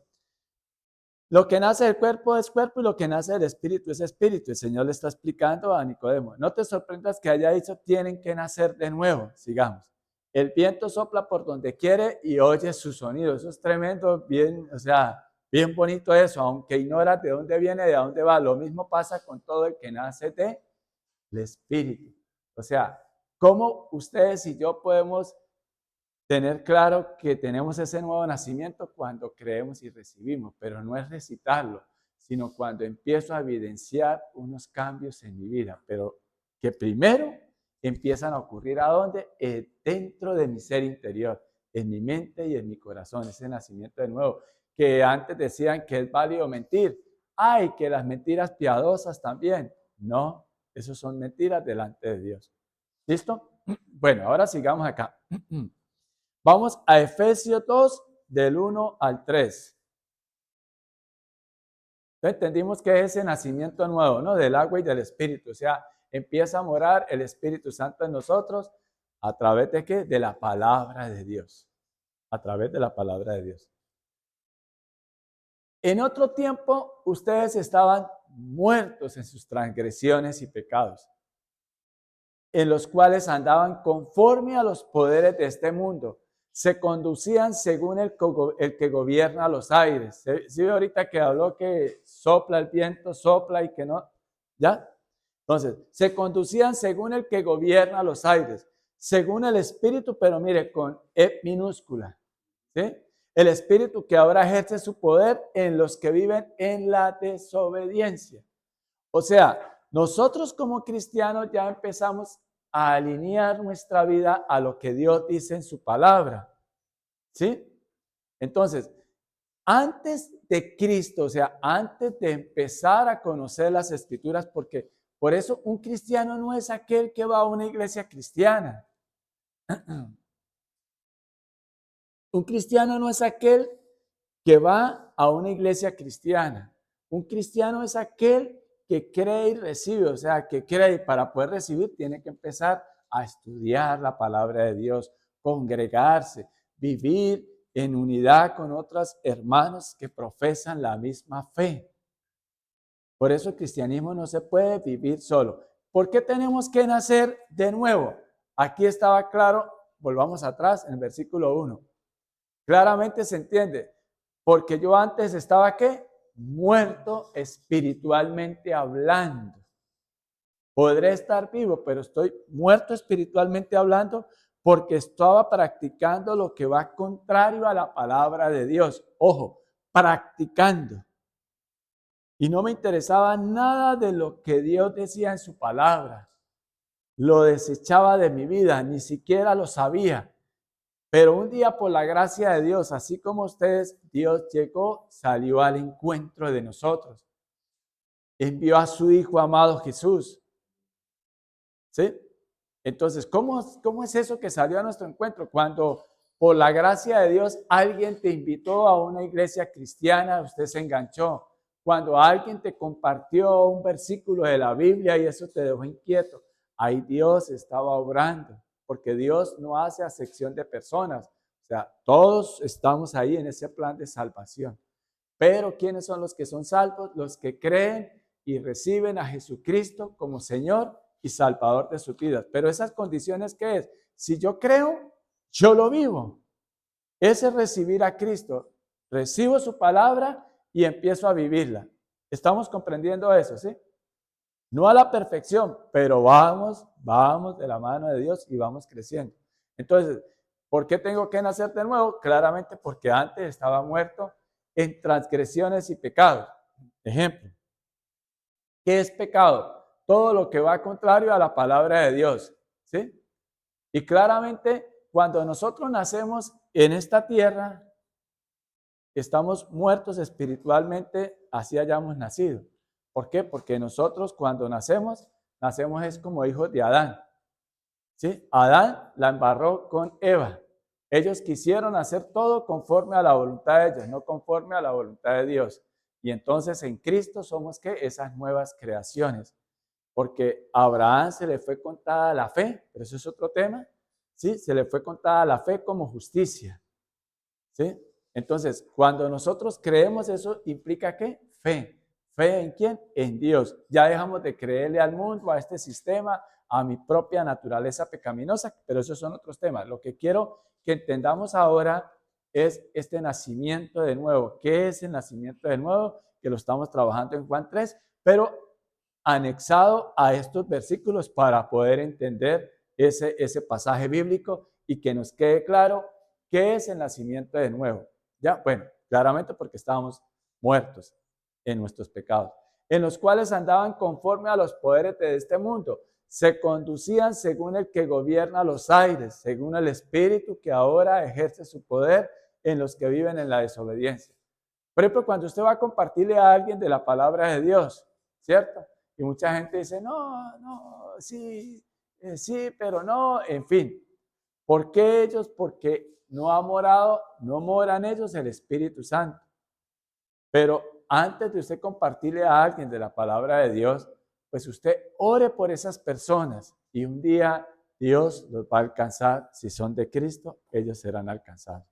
lo que nace del cuerpo es cuerpo y lo que nace del espíritu es espíritu. El Señor le está explicando a Nicodemo. No te sorprendas que haya dicho, tienen que nacer de nuevo. Sigamos. El viento sopla por donde quiere y oye su sonido. Eso es tremendo, bien, o sea, bien bonito eso, aunque ignoras de dónde viene, de dónde va. Lo mismo pasa con todo el que nace del espíritu. O sea, ¿cómo ustedes y yo podemos tener claro que tenemos ese nuevo nacimiento? Cuando creemos y recibimos, pero no es recitarlo, sino cuando empiezo a evidenciar unos cambios en mi vida, pero que primero empiezan a ocurrir ¿a dónde? Dentro de mi ser interior, en mi mente y en mi corazón, ese nacimiento de nuevo, que antes decían que es válido mentir. Ay, que las mentiras piadosas también. No, eso son mentiras delante de Dios. ¿Listo? Bueno, ahora sigamos acá. Vamos a Efesios 2, del 1 al 3. Entonces entendimos que es ese nacimiento nuevo, ¿no? Del agua y del Espíritu. O sea, empieza a morar el Espíritu Santo en nosotros a través de ¿qué? De la palabra de Dios. A través de la palabra de Dios. En otro tiempo, ustedes estaban muertos en sus transgresiones y pecados, en los cuales andaban conforme a los poderes de este mundo. Se conducían según el que gobierna los aires. ¿Sí ahorita que habló que sopla el viento, sopla y que no? ¿Ya? Entonces, se conducían según el que gobierna los aires, según el Espíritu, pero mire, con E minúscula. ¿Sí? El Espíritu que ahora ejerce su poder en los que viven en la desobediencia. O sea, nosotros como cristianos ya empezamos a alinear nuestra vida a lo que Dios dice en su palabra. ¿Sí? Entonces, antes de Cristo, o sea, antes de empezar a conocer las Escrituras, porque por eso un cristiano no es aquel que va a una iglesia cristiana. Un cristiano no es aquel que va a una iglesia cristiana. Un cristiano es aquel que cree y recibe, o sea, que cree y para poder recibir tiene que empezar a estudiar la palabra de Dios, congregarse, vivir en unidad con otros hermanos que profesan la misma fe. Por eso el cristianismo no se puede vivir solo. ¿Por qué tenemos que nacer de nuevo? Aquí estaba claro, volvamos atrás en el versículo 1. Claramente se entiende, porque yo antes estaba ¿qué? Muerto espiritualmente hablando. Podré estar vivo, pero estoy muerto espiritualmente hablando porque estaba practicando lo que va contrario a la palabra de Dios. Ojo, practicando. Y no me interesaba nada de lo que Dios decía en su palabra. Lo desechaba de mi vida, ni siquiera lo sabía. Pero un día, por la gracia de Dios, así como ustedes, Dios llegó, salió al encuentro de nosotros. Envió a su Hijo amado Jesús. ¿Sí? Entonces, ¿cómo es eso que salió a nuestro encuentro? Cuando por la gracia de Dios alguien te invitó a una iglesia cristiana, usted se enganchó. Cuando alguien te compartió un versículo de la Biblia y eso te dejó inquieto, ahí Dios estaba obrando, porque Dios no hace acepción de personas. O sea, todos estamos ahí en ese plan de salvación. Pero ¿quiénes son los que son salvos? Los que creen y reciben a Jesucristo como Señor y Salvador de sus vidas. Pero esas condiciones, ¿qué es? Si yo creo, yo lo vivo. Ese es recibir a Cristo. Recibo su palabra y empiezo a vivirla. ¿Estamos comprendiendo eso, sí? No a la perfección, pero vamos de la mano de Dios y vamos creciendo. Entonces, ¿por qué tengo que nacer de nuevo? Claramente porque antes estaba muerto en transgresiones y pecados. Ejemplo, ¿qué es pecado? Todo lo que va contrario a la palabra de Dios, ¿sí? Y claramente, cuando nosotros nacemos en esta tierra, estamos muertos espiritualmente, así hayamos nacido. ¿Por qué? Porque nosotros cuando nacemos es como hijos de Adán. ¿Sí? Adán la embarró con Eva. Ellos quisieron hacer todo conforme a la voluntad de ellos, no conforme a la voluntad de Dios. Y entonces en Cristo somos ¿qué? Esas nuevas creaciones. Porque a Abraham se le fue contada la fe, pero eso es otro tema. ¿Sí? Se le fue contada la fe como justicia. ¿Sí? Entonces, cuando nosotros creemos eso, ¿implica qué? Fe. ¿Fe en quién? En Dios. Ya dejamos de creerle al mundo, a este sistema, a mi propia naturaleza pecaminosa, pero esos son otros temas. Lo que quiero que entendamos ahora es este nacimiento de nuevo. ¿Qué es el nacimiento de nuevo? Que lo estamos trabajando en Juan 3, pero anexado a estos versículos para poder entender ese pasaje bíblico y que nos quede claro qué es el nacimiento de nuevo. Ya, bueno, claramente porque estábamos muertos en nuestros pecados, en los cuales andaban conforme a los poderes de este mundo. se conducían según el que gobierna los aires, según el Espíritu que ahora ejerce su poder en los que viven en la desobediencia. Por ejemplo, cuando usted va a compartirle a alguien de la palabra de Dios, ¿cierto? Y mucha gente dice, no, sí, sí, pero no, en fin. ¿Por qué ellos? Porque no moran ellos el Espíritu Santo. Pero antes de usted compartirle a alguien de la palabra de Dios, pues usted ore por esas personas y un día Dios los va a alcanzar. Si son de Cristo, ellos serán alcanzados.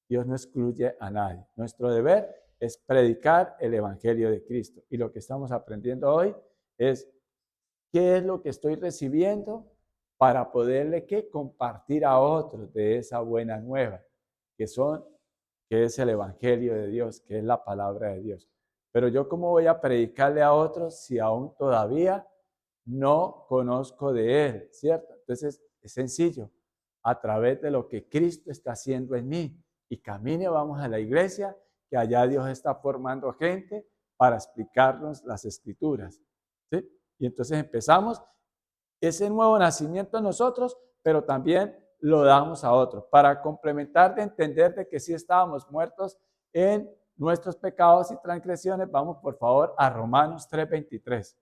Dios no excluye a nadie. Nuestro deber es predicar el Evangelio de Cristo. Y lo que estamos aprendiendo hoy es qué es lo que estoy recibiendo para poderle compartir a otros de esa buena nueva, que es el Evangelio de Dios, que es la palabra de Dios. Pero yo, ¿cómo voy a predicarle a otros si aún todavía no conozco de Él? ¿Cierto? Entonces, es sencillo, a través de lo que Cristo está haciendo en mí. Y camine, vamos a la iglesia, que allá Dios está formando gente para explicarnos las Escrituras. ¿Sí? Y entonces empezamos ese nuevo nacimiento en nosotros, pero también lo damos a otros, para complementar de entender de que sí estábamos muertos en nuestros pecados y transgresiones. Vamos por favor a Romanos 3:23.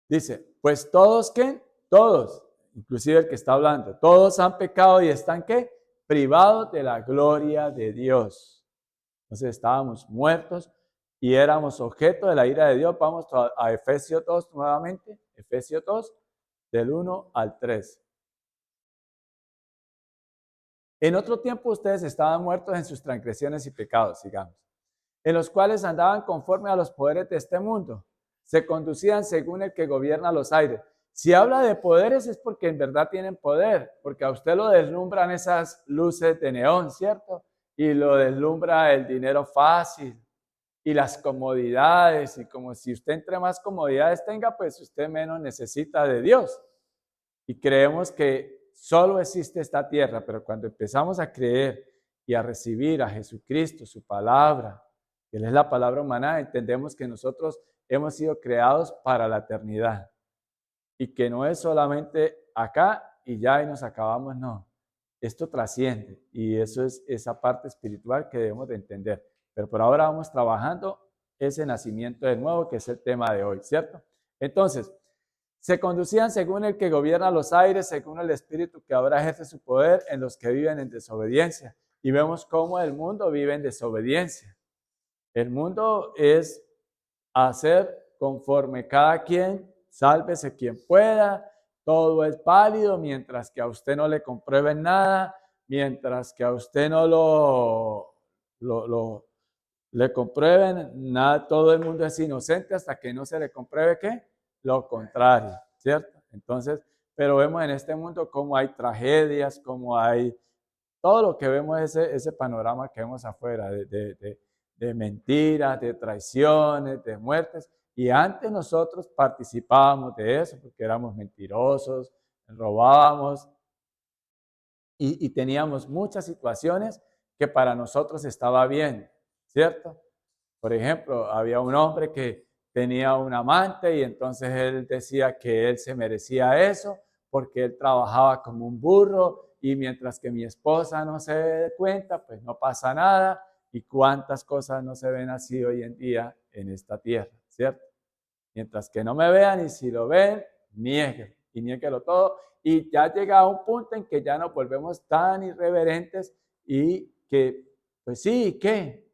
Dice, pues todos, ¿qué? Todos, inclusive el que está hablando, todos han pecado y están, ¿qué? Privados de la gloria de Dios. Entonces estábamos muertos y éramos objeto de la ira de Dios. Vamos a Efesios 2 nuevamente, Efesios 2, del 1 al 3. En otro tiempo ustedes estaban muertos en sus transgresiones y pecados, sigamos, en los cuales andaban conforme a los poderes de este mundo. Se conducían según el que gobierna los aires. Si habla de poderes es porque en verdad tienen poder, porque a usted lo deslumbran esas luces de neón, ¿cierto? Y lo deslumbra el dinero fácil y las comodidades, y como si usted entre más comodidades tenga, pues usted menos necesita de Dios. Y creemos que solo existe esta tierra, pero cuando empezamos a creer y a recibir a Jesucristo, su palabra, que Él es la palabra humana, entendemos que nosotros hemos sido creados para la eternidad y que no es solamente acá y ya y nos acabamos, no. Esto trasciende y eso es esa parte espiritual que debemos de entender. Pero por ahora vamos trabajando ese nacimiento de nuevo, que es el tema de hoy, ¿cierto? Entonces, se conducían según el que gobierna los aires, según el Espíritu que ahora ejerce su poder en los que viven en desobediencia. Y vemos cómo el mundo vive en desobediencia. El mundo es hacer conforme cada quien, sálvese quien pueda, todo es válido, mientras que a usted no le comprueben nada, mientras que a usted no le comprueben nada, todo el mundo es inocente hasta que no se le compruebe ¿qué? Lo contrario, ¿cierto? Entonces, pero vemos en este mundo cómo hay tragedias, cómo hay todo lo que vemos, ese panorama que vemos afuera de mentiras, de traiciones, de muertes. Y antes nosotros participábamos de eso porque éramos mentirosos, robábamos y teníamos muchas situaciones que para nosotros estaba bien, ¿cierto? Por ejemplo, había un hombre que tenía un amante y entonces él decía que él se merecía eso porque él trabajaba como un burro y mientras que mi esposa no se dé cuenta, pues no pasa nada. Y cuántas cosas no se ven así hoy en día en esta tierra, ¿cierto? Mientras que no me vean y si lo ven, nieguen y niéguelo todo. Y ya llega a un punto en que ya nos volvemos tan irreverentes y que, pues sí, ¿qué?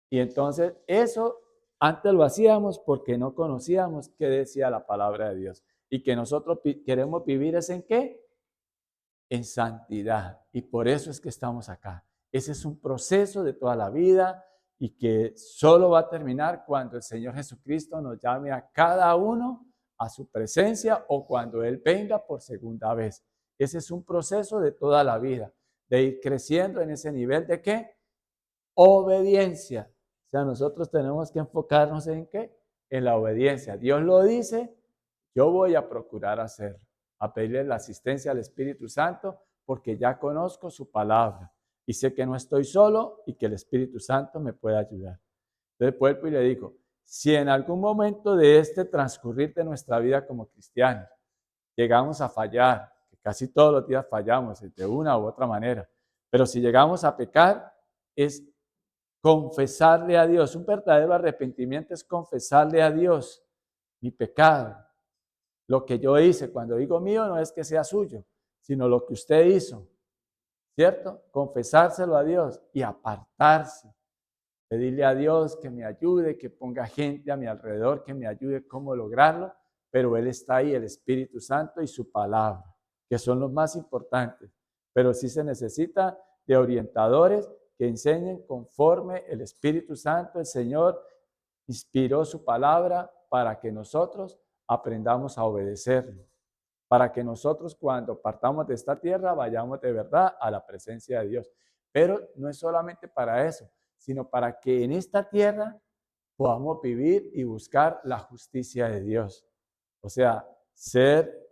Y entonces eso antes lo hacíamos porque no conocíamos qué decía la palabra de Dios. Y que nosotros queremos vivir es en qué? En santidad. Y por eso es que estamos acá. Ese es un proceso de toda la vida y que solo va a terminar cuando el Señor Jesucristo nos llame a cada uno a su presencia o cuando Él venga por segunda vez. Ese es un proceso de toda la vida, de ir creciendo en ese nivel de ¿qué? Obediencia. O sea, nosotros tenemos que enfocarnos en ¿qué? En la obediencia. Dios lo dice, yo voy a procurar hacerlo, a pedirle la asistencia al Espíritu Santo porque ya conozco su palabra y sé que no estoy solo y que el Espíritu Santo me puede ayudar. Entonces vuelvo y le digo, si en algún momento de este transcurrir de nuestra vida como cristianos llegamos a fallar, que casi todos los días fallamos de una u otra manera, pero si llegamos a pecar, es confesarle a Dios. Un verdadero arrepentimiento es confesarle a Dios mi pecado. Lo que yo hice, cuando digo mío, no es que sea suyo, sino lo que usted hizo, ¿cierto? Confesárselo a Dios y apartarse. Pedirle a Dios que me ayude, que ponga gente a mi alrededor, que me ayude cómo lograrlo, pero Él está ahí, el Espíritu Santo y su palabra, que son los más importantes. Pero sí se necesita de orientadores que enseñen conforme el Espíritu Santo, el Señor inspiró su palabra para que nosotros aprendamos a obedecerlo, para que nosotros cuando partamos de esta tierra vayamos de verdad a la presencia de Dios. Pero no es solamente para eso, sino para que en esta tierra podamos vivir y buscar la justicia de Dios. O sea, ser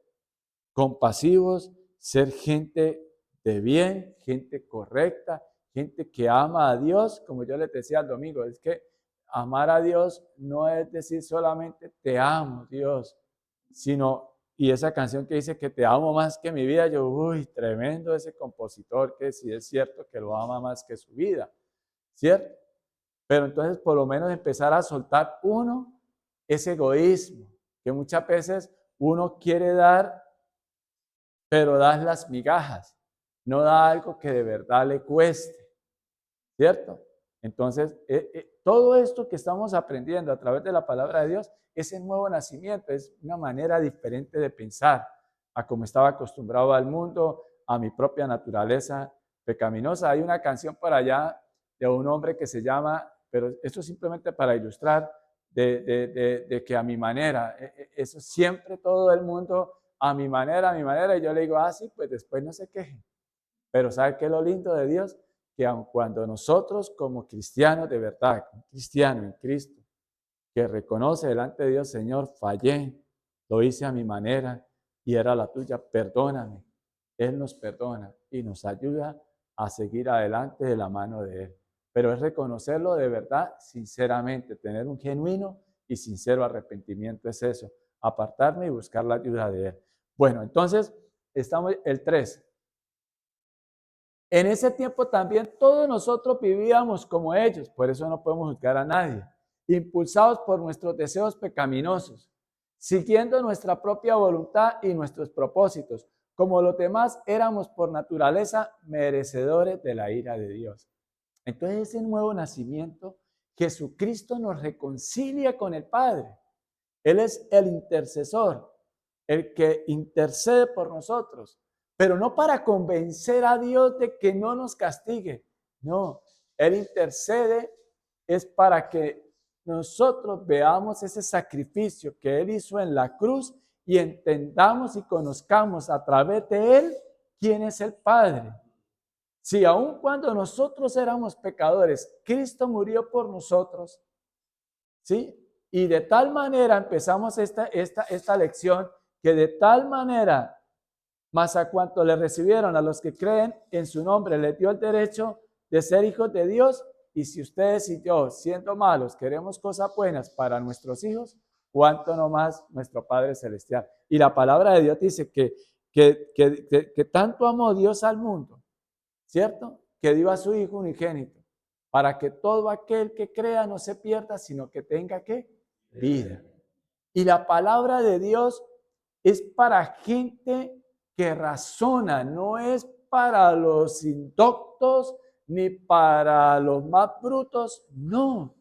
compasivos, ser gente de bien, gente correcta, gente que ama a Dios, como yo les decía el domingo, es que amar a Dios no es decir solamente te amo, Dios, sino, y esa canción que dice que te amo más que mi vida, yo, uy, tremendo ese compositor que sí es cierto que lo ama más que su vida, ¿cierto? Pero entonces por lo menos empezar a soltar uno ese egoísmo, que muchas veces uno quiere dar, pero das las migajas, no da algo que de verdad le cueste, ¿cierto? Entonces, todo esto que estamos aprendiendo a través de la palabra de Dios es el nuevo nacimiento, es una manera diferente de pensar a como estaba acostumbrado al mundo, a mi propia naturaleza pecaminosa. Hay una canción por allá de un hombre que se llama, pero esto es simplemente para ilustrar, de que a mi manera, eso siempre todo el mundo, a mi manera, y yo le digo, sí, pues después no se quejen. Pero ¿sabe qué es lo lindo de Dios? Que aun cuando nosotros como cristianos de verdad, cristiano en Cristo, que reconoce delante de Dios, Señor, fallé, lo hice a mi manera y era la tuya, perdóname. Él nos perdona y nos ayuda a seguir adelante de la mano de Él. Pero es reconocerlo de verdad, sinceramente, tener un genuino y sincero arrepentimiento es eso, apartarme y buscar la ayuda de Él. Bueno, entonces, estamos el 3. En ese tiempo también todos nosotros vivíamos como ellos, por eso no podemos juzgar a nadie, impulsados por nuestros deseos pecaminosos, siguiendo nuestra propia voluntad y nuestros propósitos. Como los demás, éramos por naturaleza merecedores de la ira de Dios. Entonces, ese nuevo nacimiento, Jesucristo nos reconcilia con el Padre. Él es el intercesor, el que intercede por nosotros, pero no para convencer a Dios de que no nos castigue. No, Él intercede es para que nosotros veamos ese sacrificio que Él hizo en la cruz y entendamos y conozcamos a través de Él quién es el Padre. Si aun cuando nosotros éramos pecadores, Cristo murió por nosotros, ¿sí? Y de tal manera empezamos esta lección, que de tal manera, más a cuanto le recibieron, a los que creen en su nombre, les dio el derecho de ser hijos de Dios. Y si ustedes y yo, siendo malos, queremos cosas buenas para nuestros hijos, cuánto no más nuestro Padre Celestial. Y la palabra de Dios dice que tanto amó Dios al mundo, ¿cierto? Que dio a su Hijo unigénito, para que todo aquel que crea no se pierda, sino que tenga, ¿qué? Vida. Y la palabra de Dios es para gente que razona, no es para los indoctos ni para los más brutos, no.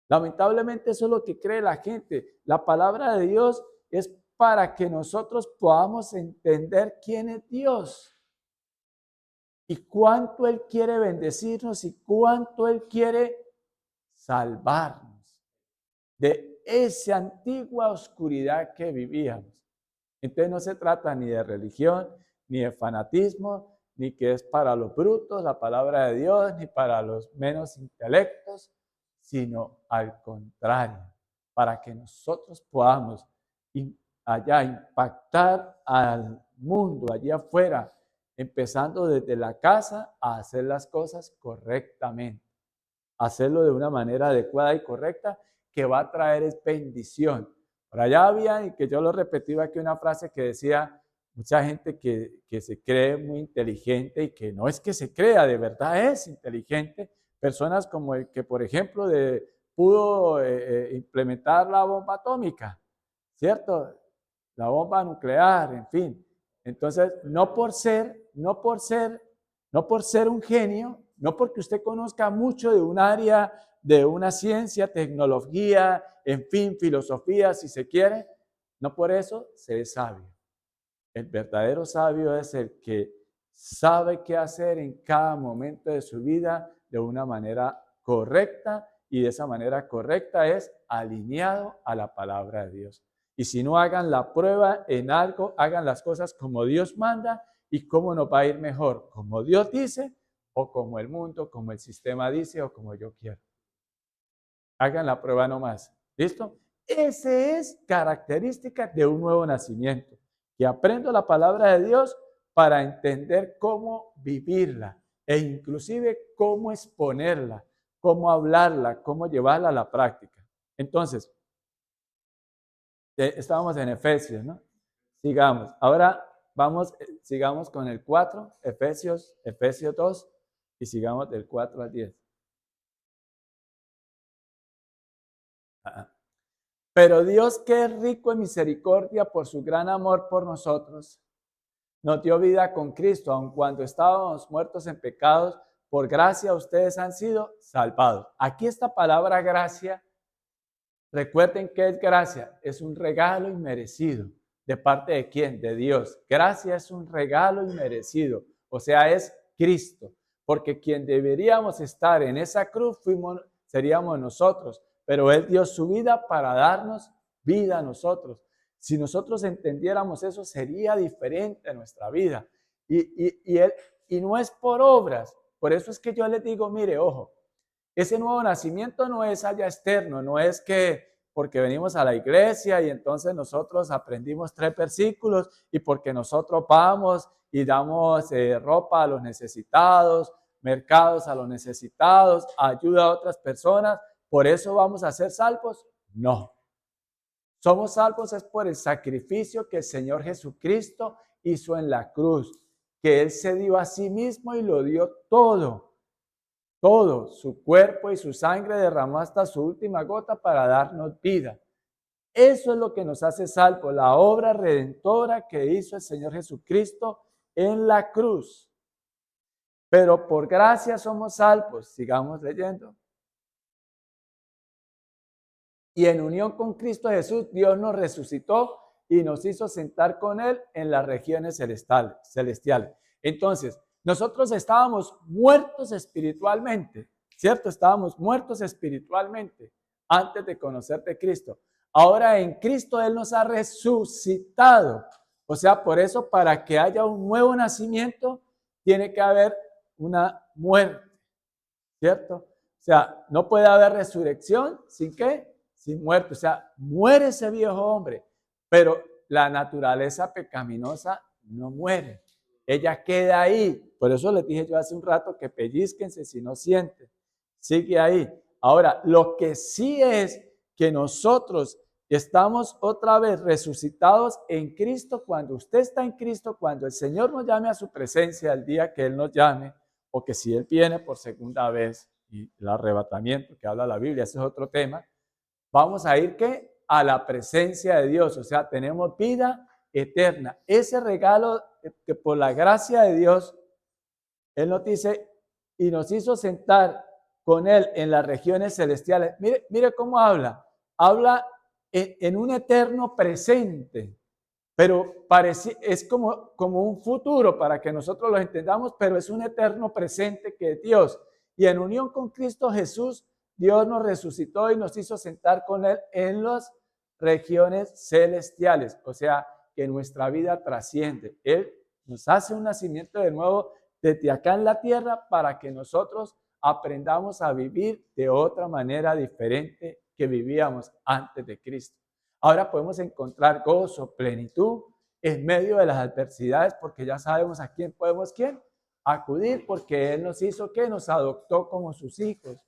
Lamentablemente eso es lo que cree la gente. La palabra de Dios es para que nosotros podamos entender quién es Dios y cuánto Él quiere bendecirnos y cuánto Él quiere salvarnos de esa antigua oscuridad que vivíamos. Entonces no se trata ni de religión, ni de fanatismo, ni que es para los brutos la palabra de Dios, ni para los menos intelectos, sino al contrario, para que nosotros podamos allá impactar al mundo, allá afuera, empezando desde la casa a hacer las cosas correctamente, hacerlo de una manera adecuada y correcta que va a traer es bendición. Por allá había, y que yo lo repetí aquí, una frase que decía, mucha gente que se cree muy inteligente y que no es que se crea, de verdad es inteligente. Personas como el que, por ejemplo, pudo implementar la bomba atómica, ¿cierto? La bomba nuclear, en fin. Entonces, no por ser un genio, no porque usted conozca mucho de un área, de una ciencia, tecnología, en fin, filosofía, si se quiere, no por eso se es sabio. El verdadero sabio es el que sabe qué hacer en cada momento de su vida de una manera correcta, y de esa manera correcta es alineado a la palabra de Dios. Y si no, hagan la prueba en algo, hagan las cosas como Dios manda, y cómo nos va a ir mejor, como Dios dice, o como el mundo, como el sistema dice, o como yo quiero. Hagan la prueba nomás. ¿Listo? Esa es característica de un nuevo nacimiento, que aprendo la palabra de Dios para entender cómo vivirla e inclusive cómo exponerla, cómo hablarla, cómo llevarla a la práctica. Entonces, estábamos en Efesios, ¿no? Sigamos. Ahora sigamos con el 4, Efesios 2, y sigamos del 4 al 10. Pero Dios, que es rico en misericordia por su gran amor por nosotros, nos dio vida con Cristo, aun cuando estábamos muertos en pecados, por gracia ustedes han sido salvados. Aquí esta palabra gracia, recuerden que es gracia, es un regalo inmerecido. ¿De parte de quién? De Dios. Gracia es un regalo inmerecido, o sea, es Cristo, porque quien deberíamos estar en esa cruz seríamos nosotros, pero Él dio su vida para darnos vida a nosotros. Si nosotros entendiéramos eso, sería diferente nuestra vida. Y no es por obras. Por eso es que yo les digo, mire, ojo, ese nuevo nacimiento no es allá externo, no es que porque venimos a la iglesia y entonces nosotros aprendimos 3 versículos y porque nosotros vamos y damos ropa a los necesitados, mercados a los necesitados, ayuda a otras personas, ¿por eso vamos a ser salvos? No. Somos salvos es por el sacrificio que el Señor Jesucristo hizo en la cruz, que Él se dio a sí mismo y lo dio todo. Todo, su cuerpo y su sangre derramó hasta su última gota para darnos vida. Eso es lo que nos hace salvos, la obra redentora que hizo el Señor Jesucristo en la cruz. Pero por gracia somos salvos. Sigamos leyendo. Y en unión con Cristo Jesús, Dios nos resucitó y nos hizo sentar con Él en las regiones celestiales. Entonces, nosotros estábamos muertos espiritualmente, ¿cierto? Estábamos muertos espiritualmente antes de conocer de Cristo. Ahora en Cristo Él nos ha resucitado. O sea, por eso para que haya un nuevo nacimiento, tiene que haber una muerte, ¿cierto? O sea, no puede haber resurrección sin ¿qué? Sin muerte. O sea, muere ese viejo hombre, pero la naturaleza pecaminosa no muere. Ella queda ahí. Por eso les dije yo hace un rato que pellizquense si no sienten. Sigue ahí. Ahora, lo que sí es que nosotros estamos otra vez resucitados en Cristo. Cuando usted está en Cristo, cuando el Señor nos llame a su presencia el día que Él nos llame, o que si Él viene por segunda vez, y el arrebatamiento que habla la Biblia, ese es otro tema, vamos a ir ¿qué? A la presencia de Dios. O sea, tenemos vida eterna. Ese regalo que por la gracia de Dios, Él nos dice, y nos hizo sentar con Él en las regiones celestiales. Mire cómo habla. Habla en un eterno presente, pero es como un futuro para que nosotros lo entendamos, pero es un eterno presente que es Dios. Y en unión con Cristo Jesús, Dios nos resucitó y nos hizo sentar con Él en las regiones celestiales. O sea, que nuestra vida trasciende. Él nos hace un nacimiento de nuevo desde acá en la tierra para que nosotros aprendamos a vivir de otra manera diferente que vivíamos antes de Cristo. Ahora podemos encontrar gozo, plenitud en medio de las adversidades, porque ya sabemos a quién podemos acudir, porque Él nos hizo, que nos adoptó como sus hijos.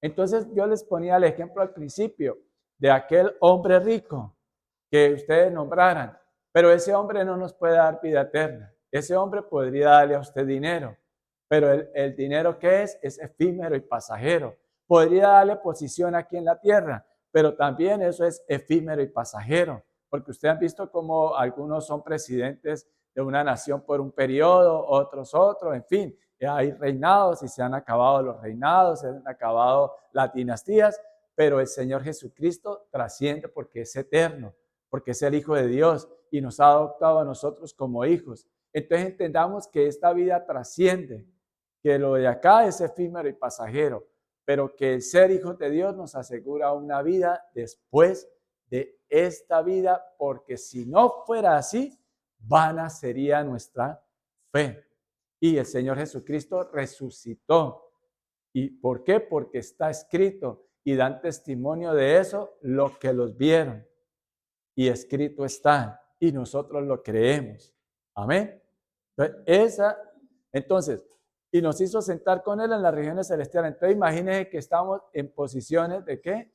Entonces yo les ponía el ejemplo al principio de aquel hombre rico que ustedes nombraran, pero ese hombre no nos puede dar vida eterna. Ese hombre podría darle a usted dinero, pero el dinero que es efímero y pasajero. Podría darle posición aquí en la tierra, pero también eso es efímero y pasajero, porque ustedes han visto cómo algunos son presidentes de una nación por un periodo, otros otro, en fin, hay reinados y se han acabado los reinados, se han acabado las dinastías, pero el Señor Jesucristo trasciende porque es eterno, porque es el Hijo de Dios y nos ha adoptado a nosotros como hijos. Entonces entendamos que esta vida trasciende, que lo de acá es efímero y pasajero, pero que el ser hijos de Dios nos asegura una vida después de esta vida, porque si no fuera así, vana sería nuestra fe. Y el Señor Jesucristo resucitó. ¿Y por qué? Porque está escrito y dan testimonio de eso los que los vieron. Y escrito está y nosotros lo creemos. Amén. Entonces, y nos hizo sentar con Él en las regiones celestiales. Entonces, imagínense que estamos en posiciones de ¿qué?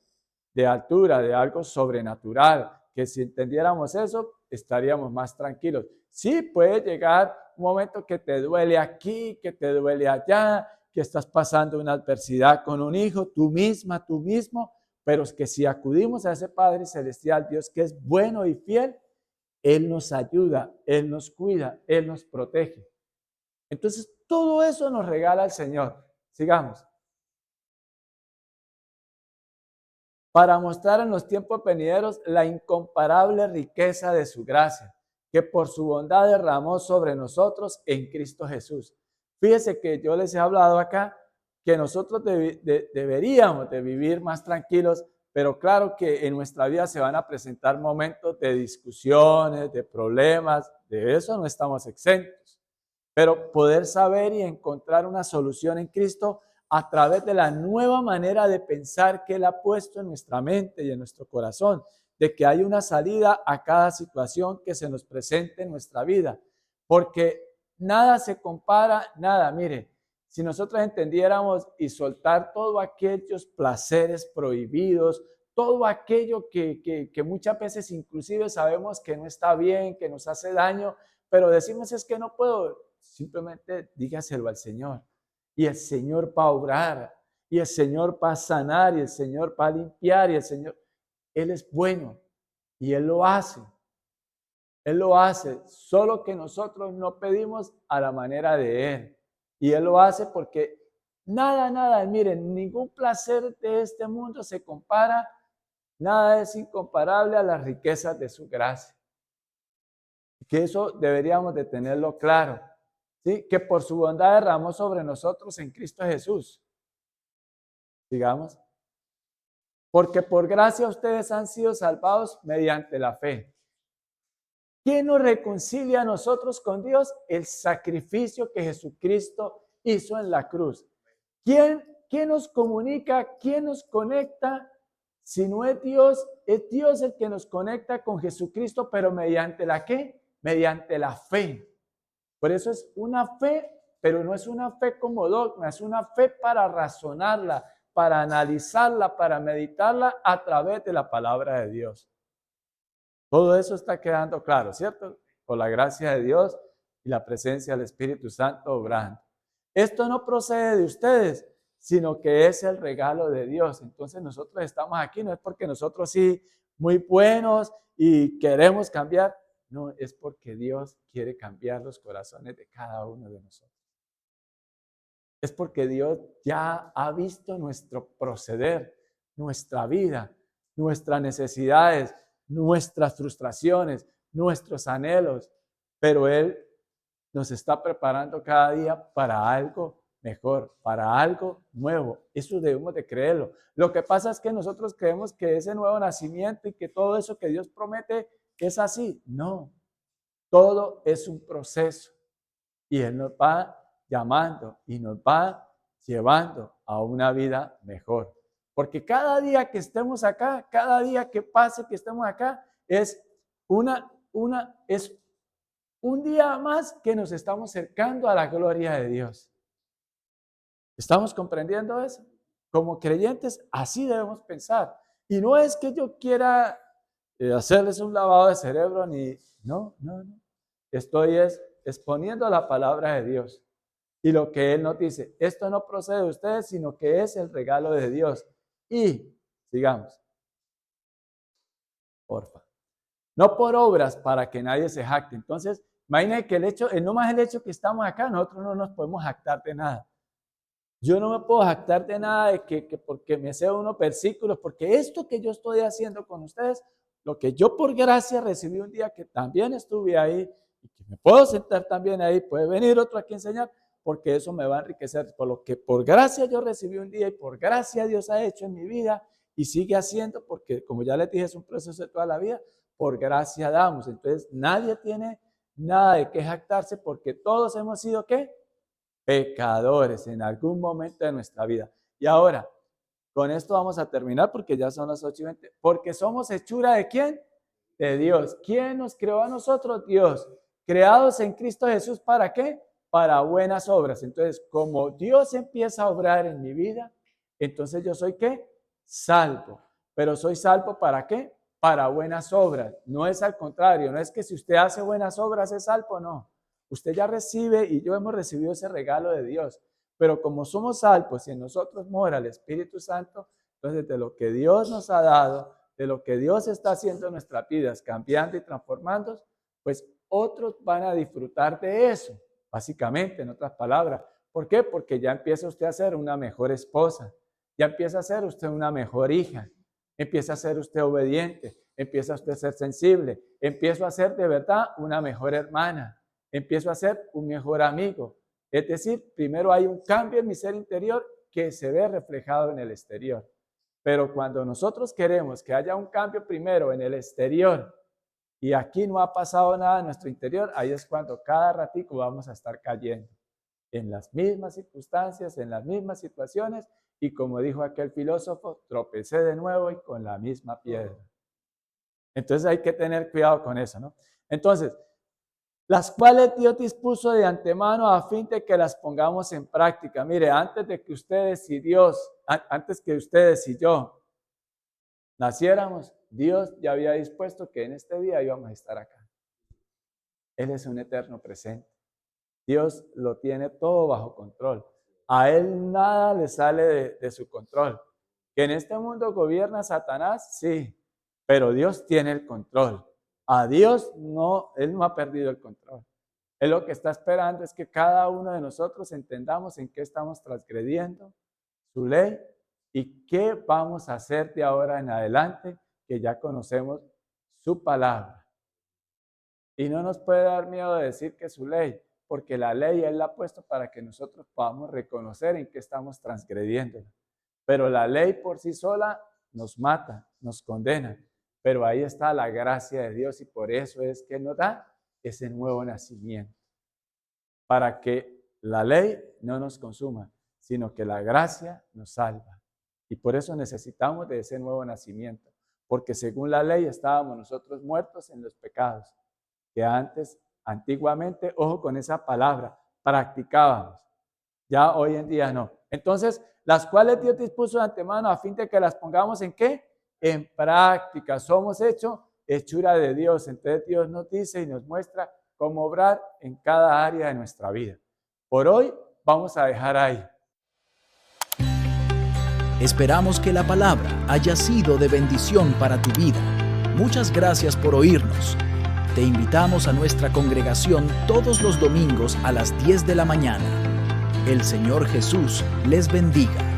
De altura, de algo sobrenatural, que si entendiéramos eso, estaríamos más tranquilos. Sí, puede llegar un momento que te duele aquí, que te duele allá, que estás pasando una adversidad con un hijo, tú misma, tú mismo, pero es que si acudimos a ese Padre Celestial, Dios que es bueno y fiel, Él nos ayuda, Él nos cuida, Él nos protege. Entonces, todo eso nos regala el Señor. Sigamos. Para mostrar en los tiempos venideros la incomparable riqueza de su gracia, que por su bondad derramó sobre nosotros en Cristo Jesús. Fíjese que yo les he hablado acá que nosotros deberíamos de vivir más tranquilos, pero claro que en nuestra vida se van a presentar momentos de discusiones, de problemas, de eso no estamos exentos. Pero poder saber y encontrar una solución en Cristo a través de la nueva manera de pensar que Él ha puesto en nuestra mente y en nuestro corazón, de que hay una salida a cada situación que se nos presente en nuestra vida, porque nada se compara, nada, mire, si nosotros entendiéramos y soltar todos aquellos placeres prohibidos, todo aquello que muchas veces inclusive sabemos que no está bien, que nos hace daño, pero decimos es que no puedo, simplemente dígaselo al Señor. Y el Señor va a obrar, y el Señor va a sanar, y el Señor va a limpiar, y el Señor, Él es bueno, y Él lo hace. Él lo hace, solo que nosotros no pedimos a la manera de Él. Y Él lo hace porque nada, miren, ningún placer de este mundo se compara, nada es incomparable a las riquezas de su gracia. Que eso deberíamos de tenerlo claro. ¿Sí? Que por su bondad derramó sobre nosotros en Cristo Jesús. Digamos. Porque por gracia ustedes han sido salvados mediante la fe. ¿Quién nos reconcilia a nosotros con Dios? El sacrificio que Jesucristo hizo en la cruz. ¿Quién nos comunica? ¿Quién nos conecta? Si no es Dios el que nos conecta con Jesucristo, pero mediante la ¿qué? Mediante la fe. Por eso es una fe, pero no es una fe como dogma, es una fe para razonarla, para analizarla, para meditarla a través de la palabra de Dios. Todo eso está quedando claro, ¿cierto? Por la gracia de Dios y la presencia del Espíritu Santo obrando. Esto no procede de ustedes, sino que es el regalo de Dios. Entonces nosotros estamos aquí, no es porque nosotros sí, muy buenos y queremos cambiar. No, es porque Dios quiere cambiar los corazones de cada uno de nosotros. Es porque Dios ya ha visto nuestro proceder, nuestra vida, nuestras necesidades, nuestras frustraciones, nuestros anhelos, pero Él nos está preparando cada día para algo mejor, para algo nuevo. Eso debemos de creerlo. Lo que pasa es que nosotros creemos que ese nuevo nacimiento y que todo eso que Dios promete es así. No, todo es un proceso y Él nos va llamando y nos va llevando a una vida mejor. Porque cada día que estemos acá, cada día que pase que estemos acá, es es un día más que nos estamos acercando a la gloria de Dios. ¿Estamos comprendiendo eso? Como creyentes, así debemos pensar. Y no es que yo quiera hacerles un lavado de cerebro, no. Estoy exponiendo la palabra de Dios. Y lo que Él nos dice, esto no procede de ustedes, sino que es el regalo de Dios. Y, sigamos, porfa. No por obras para que nadie se jacte. Entonces, imagínense que nomás el hecho que estamos acá, nosotros no nos podemos jactar de nada. Yo no me puedo jactar de nada de que porque me sé unos versículos, porque esto que yo estoy haciendo con ustedes, lo que yo por gracia recibí un día que también estuve ahí y que me puedo sentar también ahí, puede venir otro aquí a enseñar, porque eso me va a enriquecer. Por lo que por gracia yo recibí un día y por gracia Dios ha hecho en mi vida y sigue haciendo, porque como ya les dije, es un proceso de toda la vida, por gracia damos. Entonces nadie tiene nada de qué jactarse porque todos hemos sido ¿qué? Pecadores en algún momento de nuestra vida. Y ahora, con esto vamos a terminar porque ya son las 8:20. Porque somos hechura ¿de quién? De Dios. ¿Quién nos creó a nosotros? Dios. Creados en Cristo Jesús, ¿para qué? Para buenas obras. Entonces, como Dios empieza a obrar en mi vida, entonces yo soy ¿qué? Salvo. Pero soy salvo ¿para qué? Para buenas obras. No es al contrario, no es que si usted hace buenas obras es salvo, no. Usted ya recibe y yo hemos recibido ese regalo de Dios. Pero como somos salvos y en nosotros mora el Espíritu Santo, entonces de lo que Dios nos ha dado, de lo que Dios está haciendo en nuestras vidas, cambiando y transformando, pues otros van a disfrutar de eso, básicamente, en otras palabras. ¿Por qué? Porque ya empieza usted a ser una mejor esposa, ya empieza a ser usted una mejor hija, empieza a ser usted obediente, empieza usted a ser sensible, empieza a ser de verdad una mejor hermana, empiezo a ser un mejor amigo. Es decir, primero hay un cambio en mi ser interior que se ve reflejado en el exterior. Pero cuando nosotros queremos que haya un cambio primero en el exterior y aquí no ha pasado nada en nuestro interior, ahí es cuando cada ratico vamos a estar cayendo en las mismas circunstancias, en las mismas situaciones y como dijo aquel filósofo, tropecé de nuevo y con la misma piedra. Entonces hay que tener cuidado con eso, ¿no? Entonces, las cuales Dios dispuso de antemano a fin de que las pongamos en práctica. Mire, antes que ustedes y yo naciéramos, Dios ya había dispuesto que en este día íbamos a estar acá. Él es un eterno presente. Dios lo tiene todo bajo control. A Él nada le sale de su control. ¿Que en este mundo gobierna Satanás? Sí, pero Dios tiene el control. A Dios no, Él no ha perdido el control. Él lo que está esperando es que cada uno de nosotros entendamos en qué estamos transgrediendo su ley y qué vamos a hacer de ahora en adelante, que ya conocemos su palabra. Y no nos puede dar miedo de decir que es su ley, porque la ley Él la ha puesto para que nosotros podamos reconocer en qué estamos transgrediéndola. Pero la ley por sí sola nos mata, nos condena. Pero ahí está la gracia de Dios y por eso es que nos da ese nuevo nacimiento. Para que la ley no nos consuma, sino que la gracia nos salva. Y por eso necesitamos de ese nuevo nacimiento. Porque según la ley estábamos nosotros muertos en los pecados. Que antes, antiguamente, ojo con esa palabra, practicábamos. Ya hoy en día no. Entonces, las cuales Dios dispuso de antemano a fin de que las pongamos ¿en qué? En práctica. Somos hechura de Dios. Entonces Dios nos dice y nos muestra cómo obrar en cada área de nuestra vida. Por hoy vamos a dejar ahí. Esperamos que la palabra haya sido de bendición para tu vida. Muchas gracias por oírnos. Te invitamos a nuestra congregación todos los domingos a las 10 de la mañana. El Señor Jesús les bendiga.